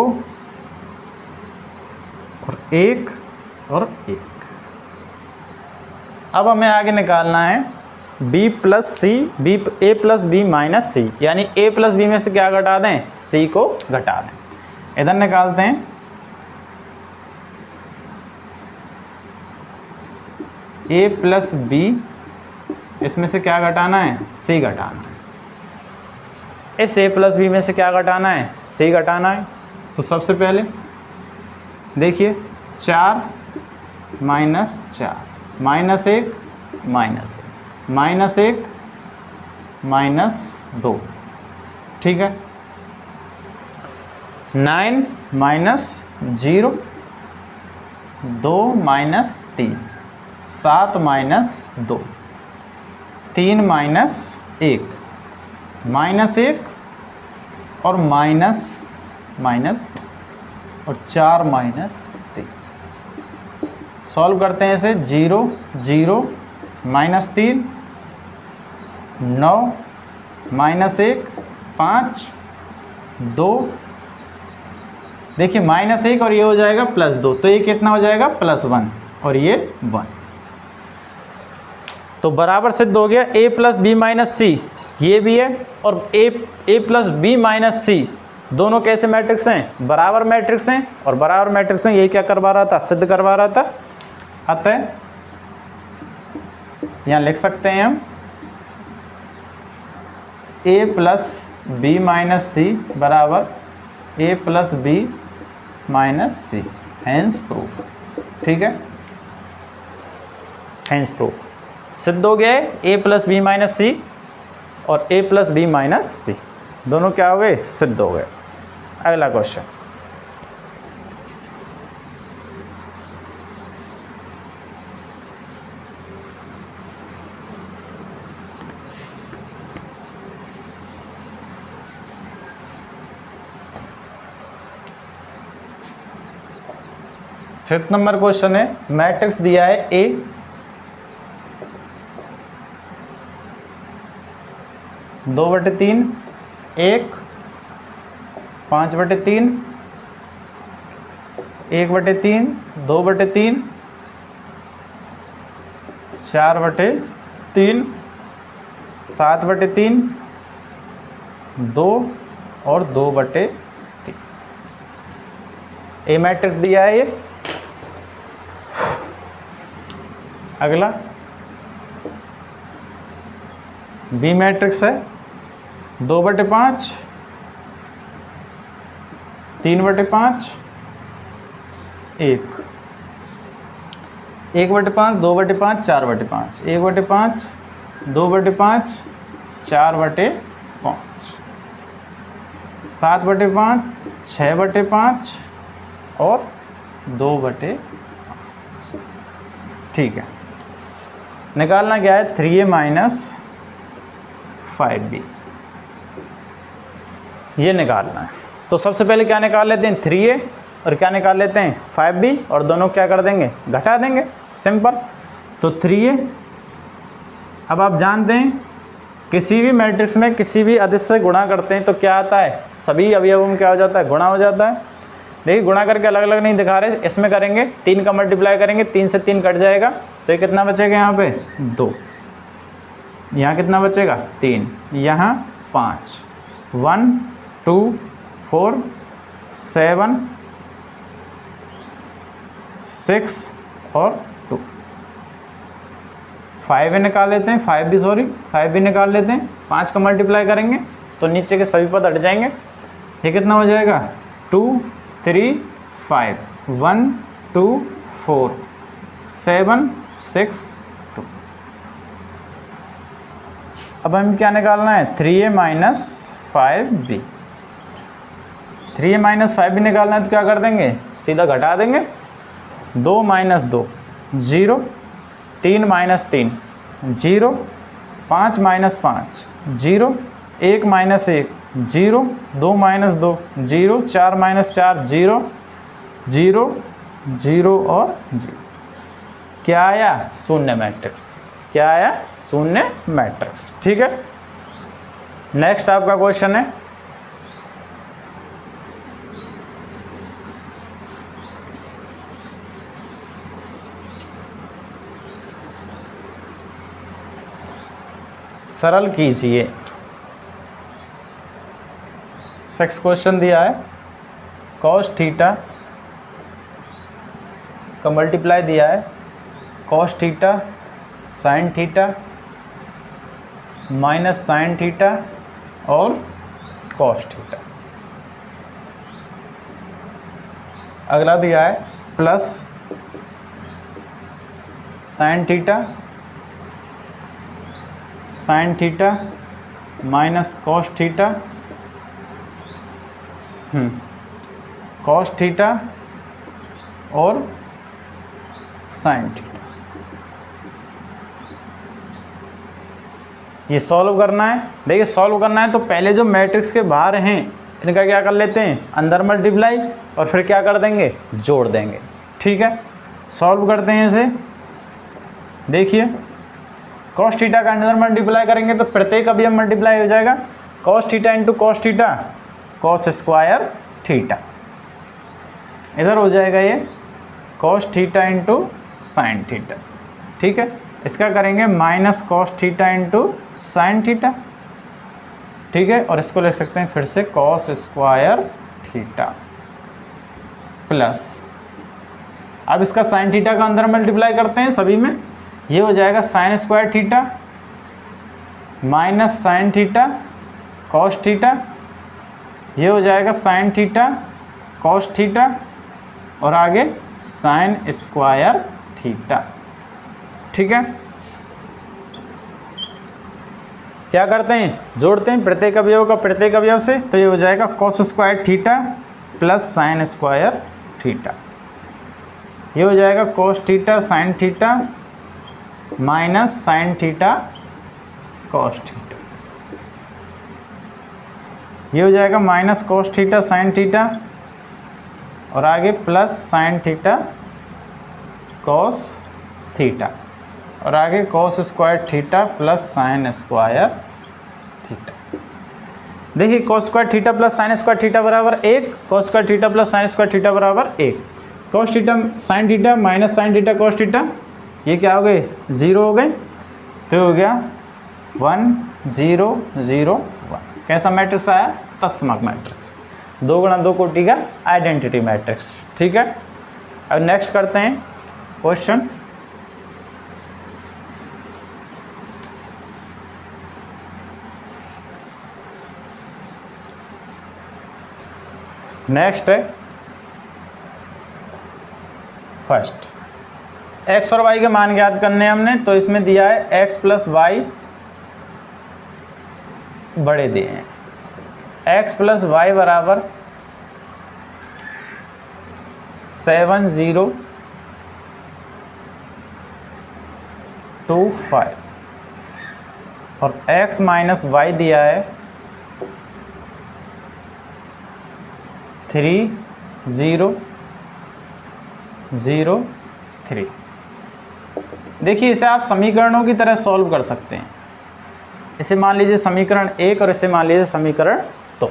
और 1 और 1। अब हमें आगे निकालना है b plus C, a plus B minus C, यानी a प्लस बी में से क्या घटा दें, c को घटा दें। इधर निकालते हैं a प्लस बी, इसमें से क्या घटाना है, c घटाना है। इस a प्लस बी में से क्या घटाना है, c घटाना है। तो सबसे पहले देखिए 4 माइनस 4 -1 -1 -2, ठीक है। 9 माइनस 0 2 माइनस 3 7 माइनस 2 3 माइनस 1 -1 और माइनस और 4 माइनस 3। सॉल्व करते हैं इसे, 0 0 -3 9 -1 5 2, देखिए -1 और ये हो जाएगा +2, तो ये कितना हो जाएगा +1 और ये 1। तो बराबर सिद्ध हो गया a प्लस बी माइनस सी, ये भी है, और a plus B minus C दोनों कैसे मैट्रिक्स हैं, बराबर मैट्रिक्स हैं, और बराबर मैट्रिक्स हैं, यही क्या करवा रहा था, सिद्ध करवा रहा था। अतः यहाँ लिख सकते हैं हम a plus B minus C बराबर a plus B minus C, hence proof, ठीक है, हैंस प्रूफ सिद्ध हो गया है। a plus B minus C और a plus B minus C दोनों क्या हो गए, सिद्ध हो गए। अगला क्वेश्चन, फिफ्थ नंबर क्वेश्चन है, मैट्रिक्स दिया है A 2/3 1 5/3 1/3 2/3 4/3 7/3 2 और 2/3। ए मैट्रिक्स दिया है ये। अगला बी मैट्रिक्स है 2/5 3/5 1 1/5 2/5 4/5 1/5 2/5 4/5 7/5 6/5 और 2/5, ठीक है। निकालना क्या है, 3a माइनस 5b, ये निकालना है। तो सबसे पहले क्या निकाल लेते हैं, 3a और क्या निकाल लेते हैं 5b, और दोनों क्या कर देंगे, घटा देंगे, सिंपल। तो 3a, अब आप जानते हैं किसी भी मैट्रिक्स में किसी भी अदिश से गुणा करते हैं तो क्या आता है, सभी अवयवों में क्या हो जाता है, गुणा हो जाता है। देखिए गुणा करके अलग अलग नहीं दिखा रहे, इसमें करेंगे 3 का मल्टीप्लाई करेंगे, 3 से 3 कट जाएगा, तो ये कितना बचेगा, यहाँ पे 2, यहाँ कितना बचेगा 3, यहाँ 5 1 2 4 7 6 और 2 5 निकाल लेते हैं, 5 भी निकाल लेते हैं। 5 का मल्टीप्लाई करेंगे तो नीचे के सभी पद हट जाएंगे, ये कितना हो जाएगा 2 3 5 1 2 4 7 6 2। अब हमें क्या निकालना है, 3a minus 5b। 3a minus 5b निकालना है तो क्या कर देंगे, सीधा घटा देंगे। 2 minus 2 0, 3 minus 3 0, 5 minus 5 0, 1 minus 1 0, 2 minus 2 0, 4 minus 4 0 0 0 और 0। क्या आया, शून्य मैट्रिक्स। क्या आया, शून्य मैट्रिक्स, ठीक है। नेक्स्ट आपका क्वेश्चन है सरल कीजिए। 6 क्वेश्चन दिया है, कॉस थीटा का मल्टीप्लाई दिया है cos theta sine theta minus sine theta और कॉस थीटा। अगला दिया है plus sine theta sine theta minus cos theta cos theta और साइन थीटा। ये सॉल्व करना है। देखिए सॉल्व करना है तो पहले जो मैट्रिक्स के बाहर हैं इनका क्या कर लेते हैं, अंदर मल्टीप्लाई, और फिर क्या कर देंगे, जोड़ देंगे। ठीक है, सॉल्व करते हैं इसे। देखिए कॉस थीटा का अंदर मल्टीप्लाई करेंगे तो प्रत्येक अभी हम मल्टीप्लाई हो जाएगा, cos theta into cos theta cos square theta. इधर हो जाएगा ये cos theta into sine theta. ठीक है, इसका करेंगे minus cos theta into sine theta. ठीक है, और इसको लिख सकते हैं फिर से कॉस स्क्वायर थीटा प्लस, अब इसका साइन थीटा का अंदर मल्टीप्लाई करते हैं सभी में, ये हो जाएगा sign square theta minus sine theta cos theta, ये हो जाएगा साइन थीटा कॉस थीटा और आगे साइन स्क्वायर थीटा। ठीक है, क्या करते हैं, जोड़ते हैं प्रत्येक अवयव का प्रत्येक अवयव से, तो ये हो जाएगा cos square theta plus sine square theta. ये हो जाएगा cos theta sine theta minus sine theta cos theta. ये हो जाएगा minus cos theta sine theta और आगे plus sine theta cos theta और आगे cos square theta plus sine square theta. देखिए cos square theta plus sine square theta बराबर 1, cos square theta plus sine square theta बराबर 1, cos theta sine theta minus sine theta cos theta, ये क्या हो गए, 0 हो गए, तो हो गया 1 0 0 1। कैसा मैट्रिक्स आया, तत्समक मैट्रिक्स, 2 गुणा 2 कोटि का आइडेंटिटी मैट्रिक्स। ठीक है, अब नेक्स्ट करते हैं क्वेश्चन। नेक्स्ट है फर्स्ट, x और y के मान ज्ञात करने हमने, तो इसमें दिया है x प्लस वाई बड़े दिए हैं, x प्लस वाई बराबर 7025 और x माइनस वाई दिया है 3003। देखिए इसे आप समीकरणों की तरह सॉल्व कर सकते हैं। इसे मान लीजिए समीकरण 1 और इसे मान लीजिए समीकरण 2।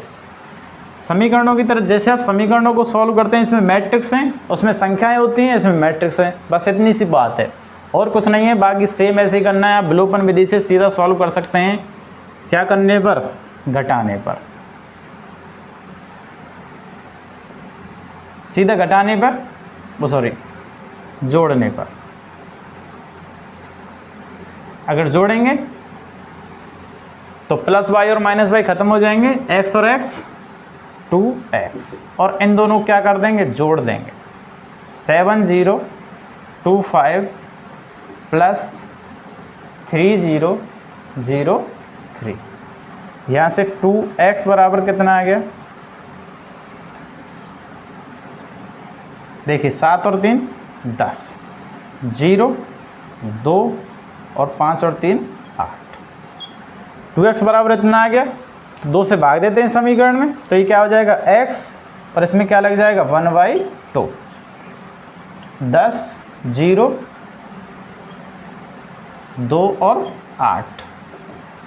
समीकरणों की तरह जैसे आप समीकरणों को सॉल्व करते हैं, इसमें मैट्रिक्स हैं, उसमें संख्याएं होती हैं, इसमें मैट्रिक्स हैं, बस इतनी सी बात है और कुछ नहीं है। बाकी सेम ऐसे ही करना है, आप विलोपन विधि से सीधा सॉल्व कर सकते हैं। क्या करने पर, घटाने पर, सीधा घटाने पर, जोड़ने पर। अगर जोड़ेंगे तो प्लस वाई और माइनस वाई खत्म हो जाएंगे, x और x 2x, और इन दोनों क्या कर देंगे, जोड़ देंगे। 7025 प्लस 3003, यहाँ से 2x बराबर कितना आ गया, देखिए 7 और 3 10, 0 2 और 5 और 3 8, 2x बराबर इतना आ गया। तो 2 से भाग देते हैं समीकरण में, तो ये क्या हो जाएगा x और इसमें क्या लग जाएगा 1/2, 10 0 2 और 8,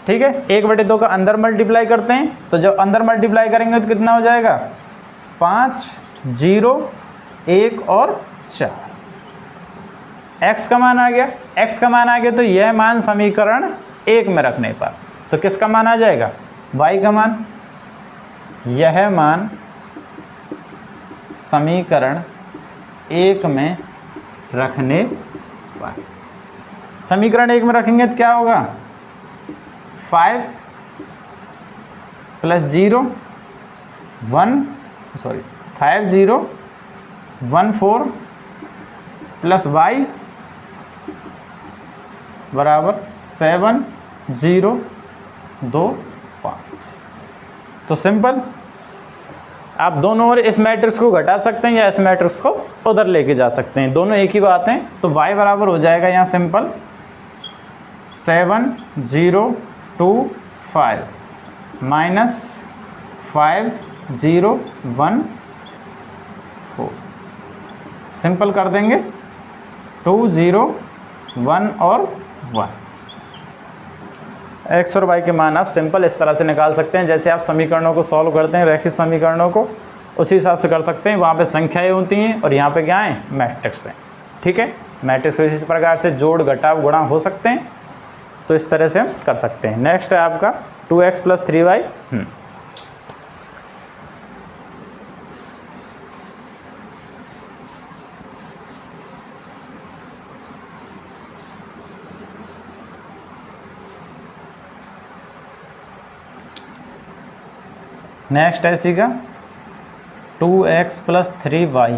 ठीक है, 1/2 का अंदर मल्टीप्लाई करते हैं, तो जब अंदर मल्टीप्लाई करेंगे तो कितना हो जाएगा 5, 0, 1 और 4। x का मान आ गया, x का मान आ गया, तो यह मान समीकरण 1 में रखने पर तो किसका मान आ जाएगा, y का मान। यह मान समीकरण 1 में रखने पर, समीकरण 1 में रखेंगे तो क्या होगा 5 + 0 1 सॉरी 5 0 1 4 प्लस y बराबर 7 0 2 5। तो सिंपल, आप दोनों ओर इस मैट्रिक्स को घटा सकते हैं या इस मैट्रिक्स को उधर लेके जा सकते हैं, दोनों एक ही बात है। तो y बराबर हो जाएगा यहाँ सिंपल 7 0 2 5 माइनस 5 0 1 4। सिंपल कर देंगे 2 0 1 और 1। x और y के मान आप सिंपल इस तरह से निकाल सकते हैं, जैसे आप समीकरणों को सॉल्व करते हैं, रैखिक समीकरणों को उसी हिसाब से कर सकते हैं। वहाँ पे संख्याएं होती हैं और यहाँ पे क्या है मैट्रिक्स है। ठीक है, मैट्रिक्स इस प्रकार से जोड़ घटाव गुणा हो सकते हैं, तो इस तरह से हम कर सकते हैं। नेक्स्ट है आपका 2x + 3y। नेक्स्ट है इसी का 2x + 3y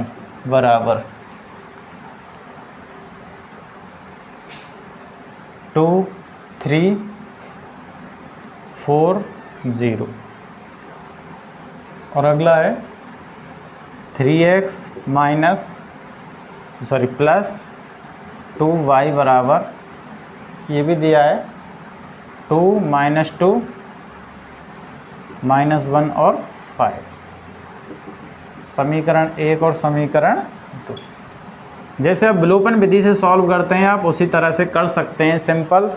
बराबर 2 3 4 0 और अगला है 3x प्लस 2y बराबर, ये भी दिया है 2 - 2 -1 और 5। समीकरण 1 और समीकरण 2 जैसे आप विलोपन विधि से सॉल्व करते हैं, आप उसी तरह से कर सकते हैं। सिंपल,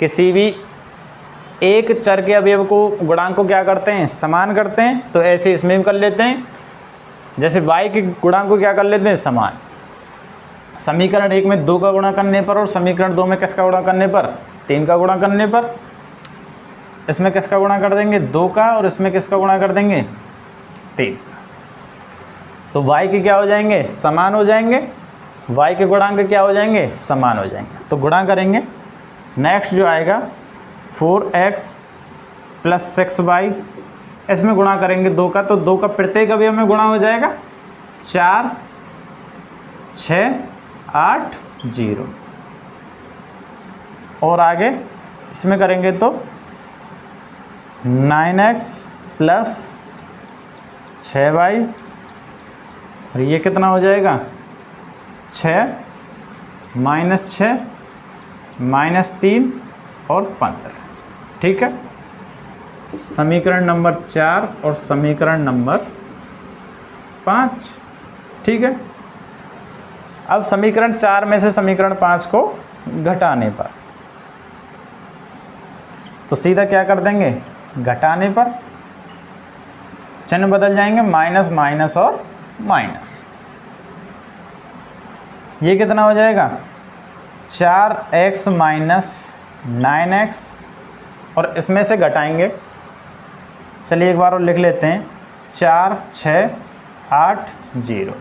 किसी भी एक चर के अवयव को गुणांक को क्या करते हैं समान करते हैं, तो ऐसे इसमें भी कर लेते हैं। जैसे y के गुणांक को क्या कर लेते हैं समान, समीकरण 1 में 2 का गुणा करने पर और समीकरण 2 में किसका गुणा करने पर 3 का गुणा करने पर, इसमें किसका गुणा कर देंगे 2 का और इसमें किसका गुणा कर देंगे 3। तो y के क्या हो जाएंगे समान हो जाएंगे, y के गुणांक क्या हो जाएंगे समान हो जाएंगे, तो गुणा करेंगे। नेक्स्ट जो आएगा 4x + 6y, इसमें गुणा करेंगे 2 का, तो 2 का प्रत्येक अवयव में गुणा हो जाएगा 4 6 8 0 और आगे इसमें करेंगे तो 9x + 6y और ये कितना हो जाएगा 6 -6 -3 और 15। ठीक है, समीकरण नंबर 4 और समीकरण नंबर 5। ठीक है, अब समीकरण 4 में से समीकरण 5 को घटाने पर, तो सीधा क्या कर देंगे घटाने पर चिन्ह बदल जाएंगे, माइनस माइनस और माइनस। ये कितना हो जाएगा 4x - 9x और इसमें से घटाएंगे। चलिए एक बार और लिख लेते हैं 4 6 8 0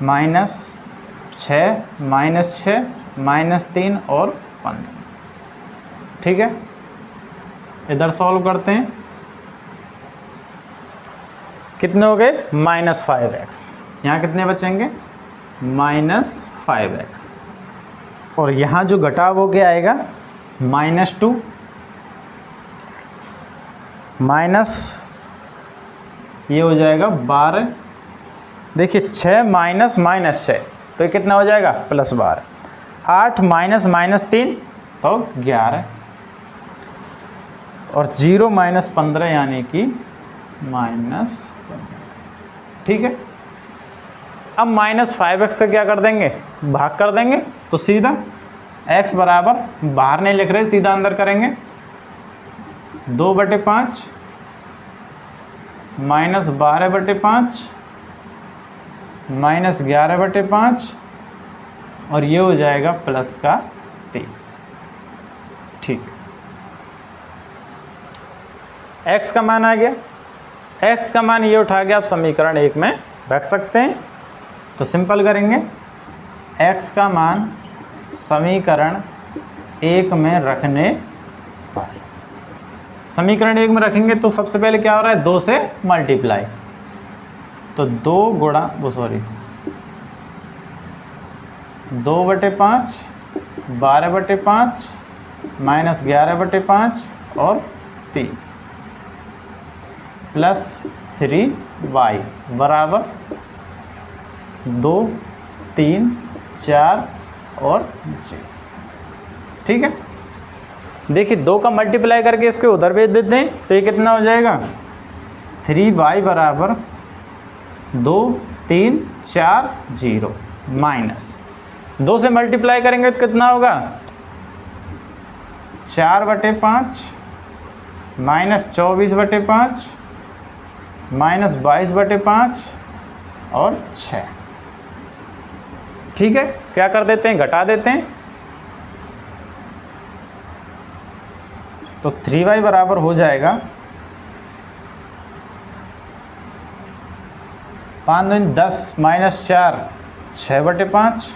-6 -6 -3 और 15। ठीक है, इधर सॉल्व करते हैं, कितने हो गए -5x, यहाँ कितने बचेंगे -5x और यहाँ जो घटाव हो गया आएगा -2 माइनस ये हो जाएगा 12। देखिए 6 माइनस -6 तो ये कितना हो जाएगा +12। 8 माइनस -3 तो 11 और 0 - 15 यानी कि -15। ठीक है, अब -5x का क्या कर देंगे भाग कर देंगे, तो सीधा x बराबर बाहर नहीं लिख रहे सीधा अंदर करेंगे 2/5 -12/5 -11/5 और ये हो जाएगा प्लस का 3। ठीक, x का मान आ गया। x का मान ये उठा के आप समीकरण 1 में रख सकते हैं। तो सिंपल करेंगे, x का मान समीकरण 1 में रखने पर, समीकरण 1 में रखेंगे तो सबसे पहले क्या हो रहा है, 2 से मल्टीप्लाई। तो 2/5 12/5 -11/5 और 3 प्लस 3y बराबर 2 3 4 और 0। ठीक है, देखिए 2 का मल्टीप्लाई करके इसके उधर भेज देते हैं तो ये कितना हो जाएगा, 3y बराबर 2 3 4 0 माइनस 2 से मल्टीप्लाई करेंगे तो कितना होगा, 4/5 -24/5 -22/5 और 6। ठीक है, क्या कर देते हैं, घटा देते हैं। तो 3y बराबर हो जाएगा 5 दूनी 10 -4 6/5।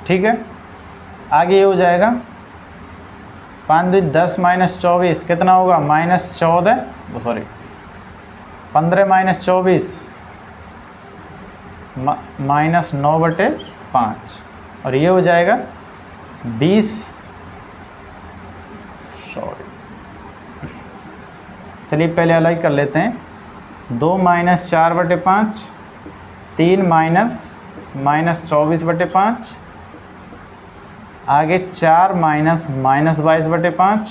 ठीक है, आगे ये हो जाएगा 5 दूनी 10 -24 कितना होगा, -14 सॉरी 15 -24 -9/5 और ये हो जाएगा 20 चलिए पहले अलग कर लेते हैं। 2 -4/5 3 -24/5 आगे 4 -22/5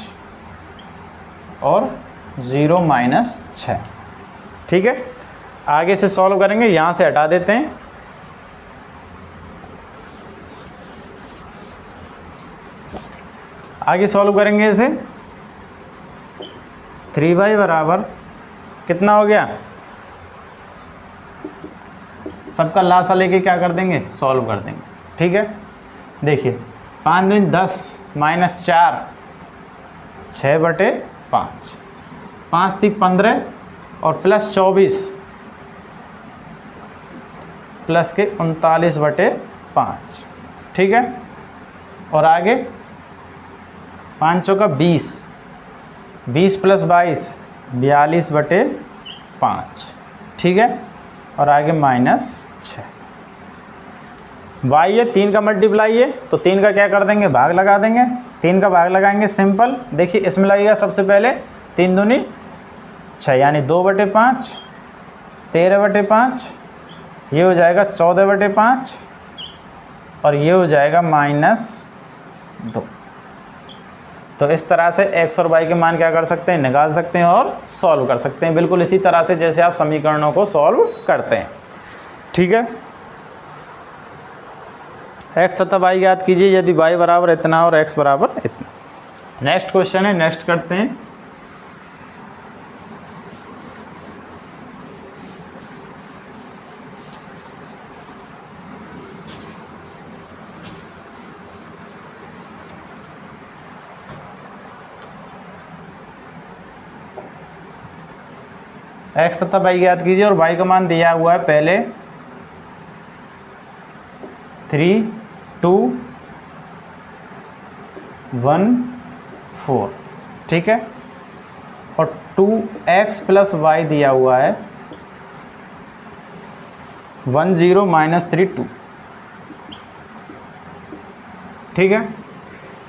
और 0 -6। ठीक है, आगे से सॉल्व करेंगे, यहाँ से हटा देते हैं। आगे सॉल्व करेंगे इसे, 3y बराबर कितना हो गया, सबका लासा लेके क्या कर देंगे, सॉल्व कर देंगे। ठीक है, देखिए 5 दूनी 10 -4 6/5 5 3 15 और प्लस 24 प्लस के 39/5। ठीक है, और आगे 5 चौका 20 20 प्लस 22 42/5। ठीक है, और आगे -6। y है 3 का मल्टीप्लाई है तो 3 का क्या कर देंगे, भाग लगा देंगे। 3 का भाग लगाएंगे सिंपल, देखिए इसमें लगेगा सबसे पहले 3 दूनी 6 यानी 2/5 13/5 ये हो जाएगा 14/5 और ये हो जाएगा -2। तो इस तरह से x और y के मान क्या कर सकते हैं, निकाल सकते हैं और सॉल्व कर सकते हैं, बिल्कुल इसी तरह से जैसे आप समीकरणों को सॉल्व करते हैं। ठीक है, x तथा y याद कीजिए, यदि y बराबर इतना और x बराबर इतना। नेक्स्ट क्वेश्चन है, नेक्स्ट करते हैं। x तथा y याद कीजिए और y का मान दिया हुआ है पहले 3 2 1 4। ठीक है, और 2x प्लस y दिया हुआ है 1 0 -3 2। ठीक है,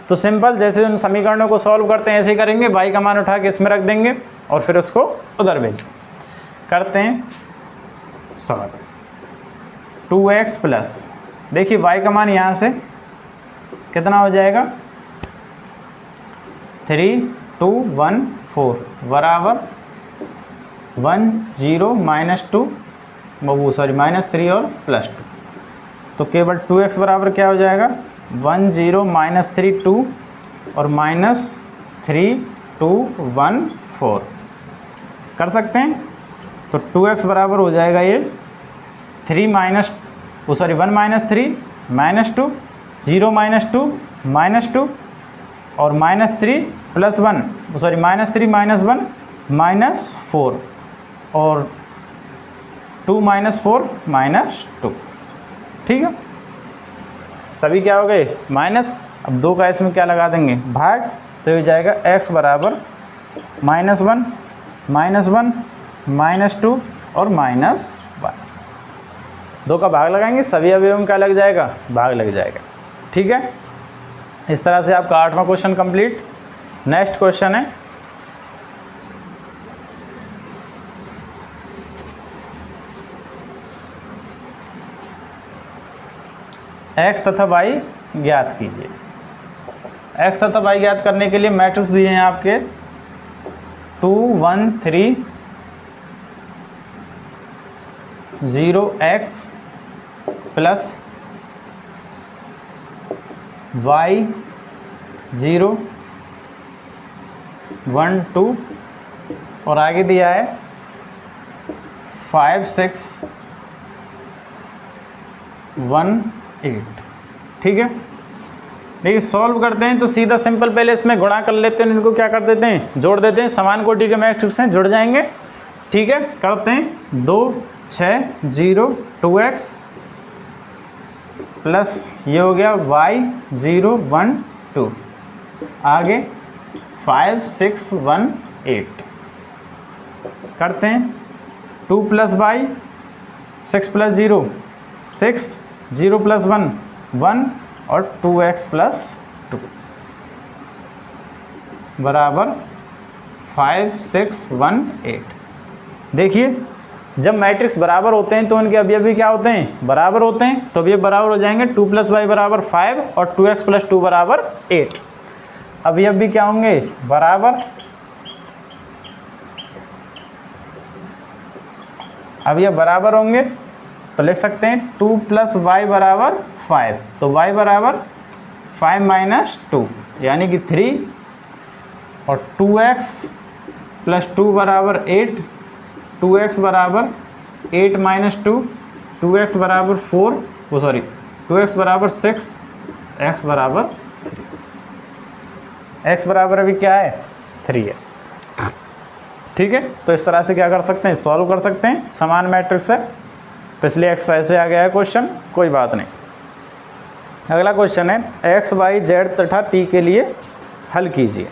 तो सिंपल जैसे उन समीकरणों को सॉल्व करते हैं ऐसे ही करेंगे। y का मान उठा के इसमें रख देंगे और फिर उसको उधर भेज करते हैं सॉल्व। 2x प्लस, देखिए y का मान यहाँ से कितना हो जाएगा 3 2 1 4 बराबर 1 0 -2 सॉरी -3 और +2। तो केवल 2x बराबर क्या हो जाएगा 1 0 -3 2 और -3 2 1 4 कर सकते हैं। तो 2x बराबर हो जाएगा ये 1 माइनस 3 -2, 0 -2 -2 और -3 + 1 -3 -1 -4 और 2 -4 -2। ठीक है, सभी क्या हो गए माइनस। अब 2 का इसमें क्या लगा देंगे भाग, तो ये हो जाएगा x बराबर -1 -1 -2 और -1। 2 का भाग लगाएंगे, सभी अवयवों में क्या लग जाएगा भाग लग जाएगा। ठीक है, इस तरह से आपका 8वां क्वेश्चन कंप्लीट। नेक्स्ट क्वेश्चन है x तथा y ज्ञात कीजिए। x तथा y ज्ञात करने के लिए मैट्रिक्स दिए हैं आपके 2 1 3 0x प्लस y 0 1 2 और आगे दिया है 5 6 1 8। ठीक है, देखिए सॉल्व करते हैं तो सीधा सिंपल पहले इसमें गुणा कर लेते हैं, इनको क्या कर देते हैं जोड़ देते हैं, समान कोटि के मैट्रिक्स हैं जुड़ जाएंगे। ठीक है, करते हैं 2 6 0 2x प्लस ये हो गया y 0 1 2 आगे 5 6 1 8 करते हैं 2 + y 6 + 0 6 0 + 1 1 और 2x + 2 बराबर 5 6 1 8। देखिए जब मैट्रिक्स बराबर होते हैं तो उनके अवयव भी क्या होते हैं बराबर होते हैं, तो अवयव बराबर हो जाएंगे। 2 + y बराबर 5 और 2x + 2 बराबर 8। अवयव भी क्या होंगे बराबर, अवयव बराबर होंगे तो लिख सकते हैं 2 + y बराबर 5, तो y बराबर 5 - 2 यानी कि 3 और 2x + 2 बराबर 8, 2x बराबर 8 - 2, 2x बराबर 4 2x बराबर 6, x बराबर 3। x बराबर अभी क्या है 3 है। ठीक है, तो इस तरह से क्या कर सकते हैं सॉल्व कर सकते हैं, समान मैट्रिक्स है। पिछले एक्सरसाइज से आ गया है क्वेश्चन, कोई बात नहीं। अगला क्वेश्चन है x y z तथा t के लिए हल कीजिए।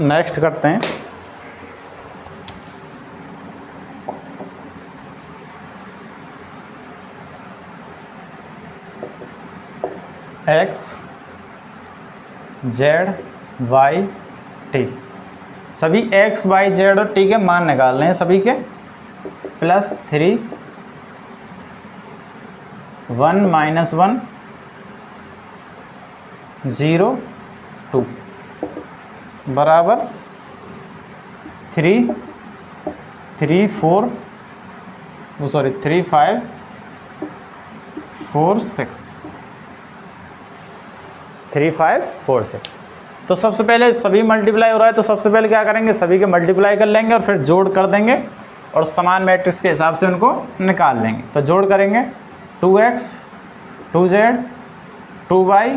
नेक्स्ट करते हैं x z y t, सभी x y z और t के मान निकाल रहे हैं सभी के। +3 1 - 1 0 2 बराबर 3 3 4 3 5 4 6 3 5 4 6। तो सबसे पहले सभी मल्टीप्लाई हो रहा है तो सबसे पहले क्या करेंगे सभी के मल्टीप्लाई कर लेंगे और फिर जोड़ कर देंगे और समान मैट्रिक्स के हिसाब से उनको निकाल लेंगे। तो जोड़ करेंगे 2x 2z 2y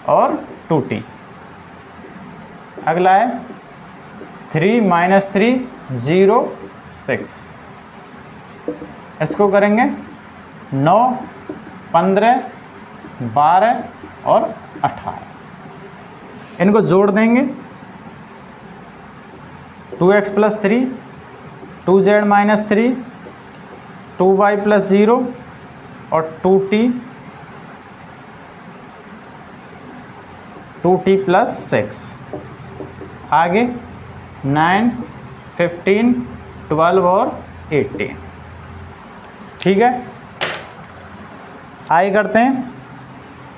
और 2t। अगला है 3 - 3 0 6, इसको करेंगे 9 15 12 और 18, इनको जोड़ देंगे 2x + 3 2z - 3 2y + 0 और 2t + 6 आगे 9 15 12 और 18। ठीक है, आगे करते हैं।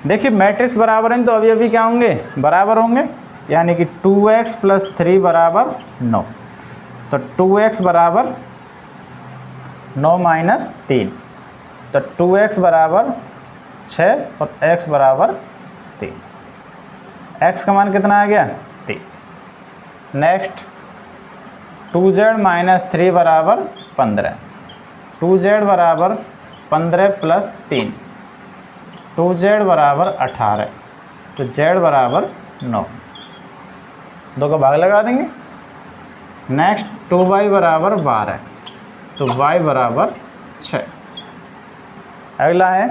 देखिए मैट्रिक्स बराबर हैं तो अवयव भी क्या होंगे बराबर होंगे, यानी कि 2x + 3 बराबर 9, तो 2x बराबर 9 - 3, तो 2x बराबर 6 और x बराबर 3। x का मान कितना आ गया 3। नेक्स्ट 2z माइनस 3 बराबर 15। 2z बराबर 15 प्लस 3, 2z बराबर 18, तो z बराबर 9। 2 का भाग लगा देंगे। नेक्स्ट 2y बराबर 12, तो y बराबर 6। अगला है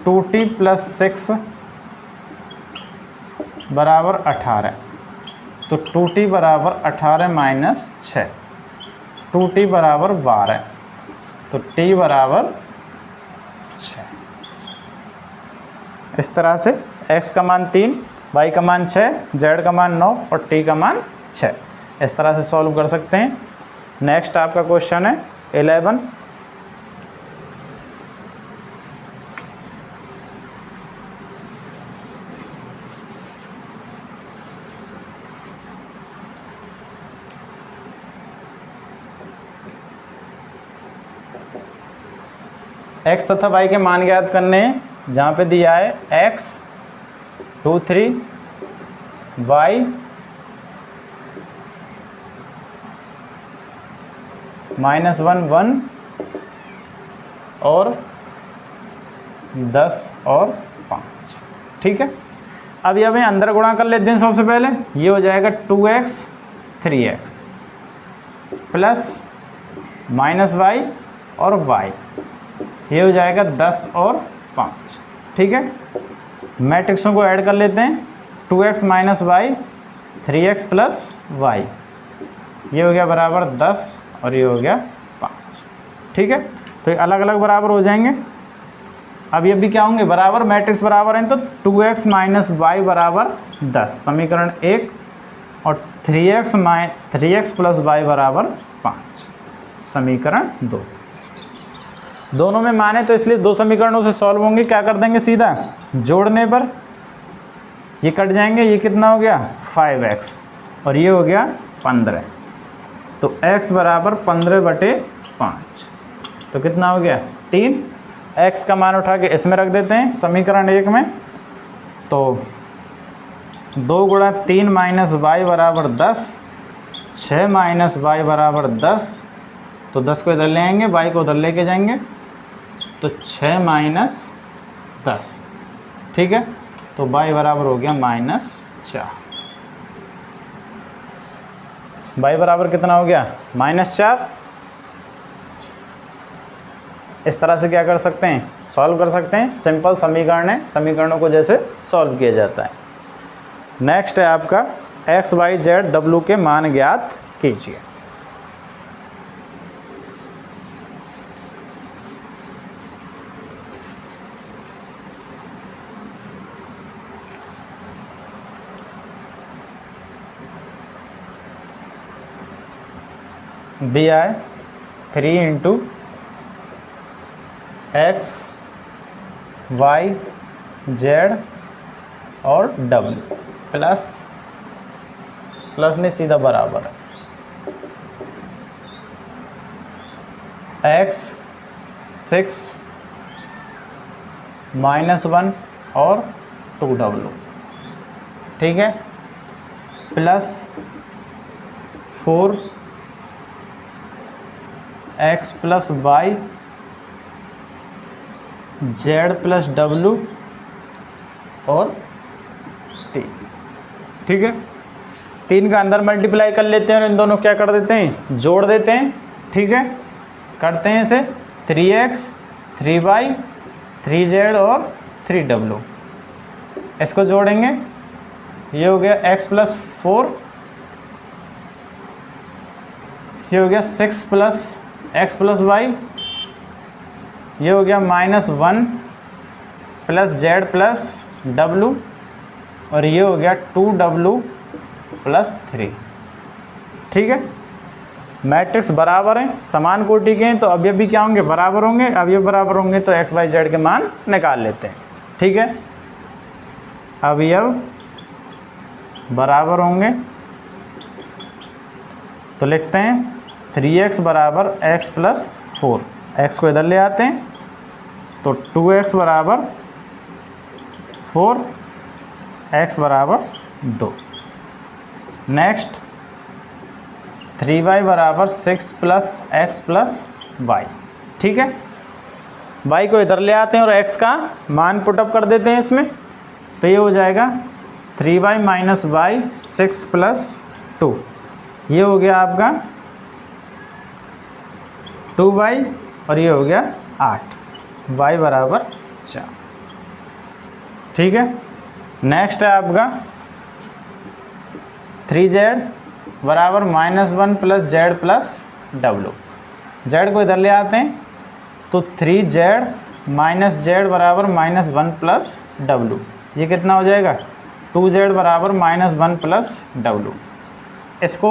2t प्लस 6 बराबर 18, तो 2t बराबर 18 माइनस 6, 2t बराबर 12, तो t बराबर 6। इस तरह से x का मान 3, y का मान 6, z का मान 9 और t का मान 6, इस तरह से सॉल्व कर सकते हैं। नेक्स्ट आपका क्वेश्चन है 11। x तथा y के मान ज्ञात करने हैं। जहाँ पे दिया है x 2 3, y -1 1 और 10 और 5। ठीक है, अब ये हमें अंदर गुणा कर लेते हैं। सबसे पहले ये हो जाएगा 2x 3x प्लस -y और y, ये हो जाएगा 10 और 5। ठीक है, मैट्रिक्सों को ऐड कर लेते हैं। 2x minus Y 3x plus Y, ये हो गया बराबर 10 और ये हो गया 5। ठीक है, तो ये अलग अलग बराबर हो जाएंगे। अब ये भी क्या होंगे बराबर, मैट्रिक्स बराबर हैं, तो 2x माइनस वाई बराबर 10 समीकरण 1 और 3x प्लस वाई बराबर 5 समीकरण 2। दोनों में माने तो इसलिए दो समीकरणों से सॉल्व होंगे। क्या कर देंगे, सीधा जोड़ने पर ये कट जाएंगे। ये कितना हो गया 5x और ये हो गया 15, तो x बराबर 15/5, तो कितना हो गया 3। x का मान उठा के इसमें रख देते हैं समीकरण 1 में, तो 2 गुणा 3 माइनस वाई बराबर 10, 6 माइनस वाई बराबर 10, तो 10 को इधर ले आएंगे, y को उधर लेके जाएंगे, तो 6 माइनस 10। ठीक है, तो y बराबर हो गया -4। y बराबर कितना हो गया -4। इस तरह से क्या कर सकते हैं, सॉल्व कर सकते हैं। सिंपल समीकरण है, समीकरणों को जैसे सॉल्व किया जाता है। नेक्स्ट है आपका x y z w के मान ज्ञात कीजिए। दिया है 3 इंटू x y z और w प्लस नहीं सीधा बराबर है x 6 -1 और 2w। ठीक है, plus 4 x plus Y z plus w और 3। ठीक है, 3 का अंदर मल्टीप्लाई कर लेते हैं और इन दोनों क्या कर देते हैं, जोड़ देते हैं। ठीक है, करते हैं इसे 3x 3y 3z और 3w, इसको जोड़ेंगे। ये हो गया x प्लस 4, ये हो गया 6 प्लस x प्लस वाई, ये हो गया -1 प्लस z प्लस w और ये हो गया 2w प्लस 3। ठीक है, मैट्रिक्स बराबर हैं, समान कोटि के हैं, तो अवयव भी क्या होंगे बराबर होंगे। अवयव बराबर होंगे तो x y z के मान निकाल लेते हैं। ठीक है, अवयव बराबर होंगे तो लिखते हैं 3x बराबर x प्लस 4, x को इधर ले आते हैं तो 2x बराबर 4, x बराबर 2। नेक्स्ट 3y बराबर 6 प्लस x प्लस y। ठीक है, y को इधर ले आते हैं और x का मान पुटअप कर देते हैं इसमें, तो ये हो जाएगा 3y माइनस वाई 6 प्लस 2, ये हो गया आपका 2y और ये हो गया 8, y बराबर 4। ठीक है, नेक्स्ट है आपका 3z बराबर -1 plus z plus w। z को इधर ले आते हैं तो 3z माइनस z बराबर -1 प्लस w, ये कितना हो जाएगा 2z बराबर -1 प्लस w। इसको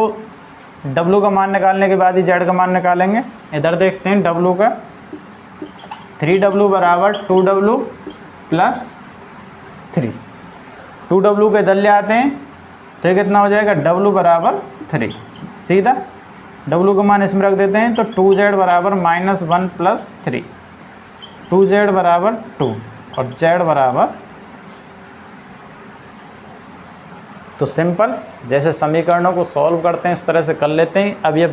w का मान निकालने के बाद ही z का मान निकालेंगे। इधर देखते हैं w का, 3w बराबर 2w प्लस 3, 2w को इधर ले आते हैं तो ये कितना हो जाएगा w बराबर 3। सीधा w का मान इसमें रख देते हैं तो 2z बराबर -1 प्लस 3, 2z बराबर 2 और z बराबर, तो सिंपल जैसे समीकरणों को सॉल्व करते हैं इस तरह से कर लेते हैं। अब ये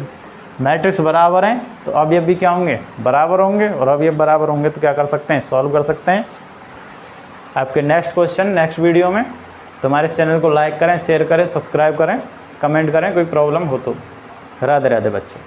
मैट्रिक्स बराबर हैं तो अब ये भी क्या होंगे, बराबर होंगे, और अब ये बराबर होंगे तो क्या कर सकते हैं, सॉल्व कर सकते हैं। आपके नेक्स्ट क्वेश्चन नेक्स्ट वीडियो में। तो हमारे चैनल को लाइक करें, शेयर करें, सब्सक्राइब करें, कमेंट करें, कोई प्रॉब्लम हो तो। राधे राधे बच्चे।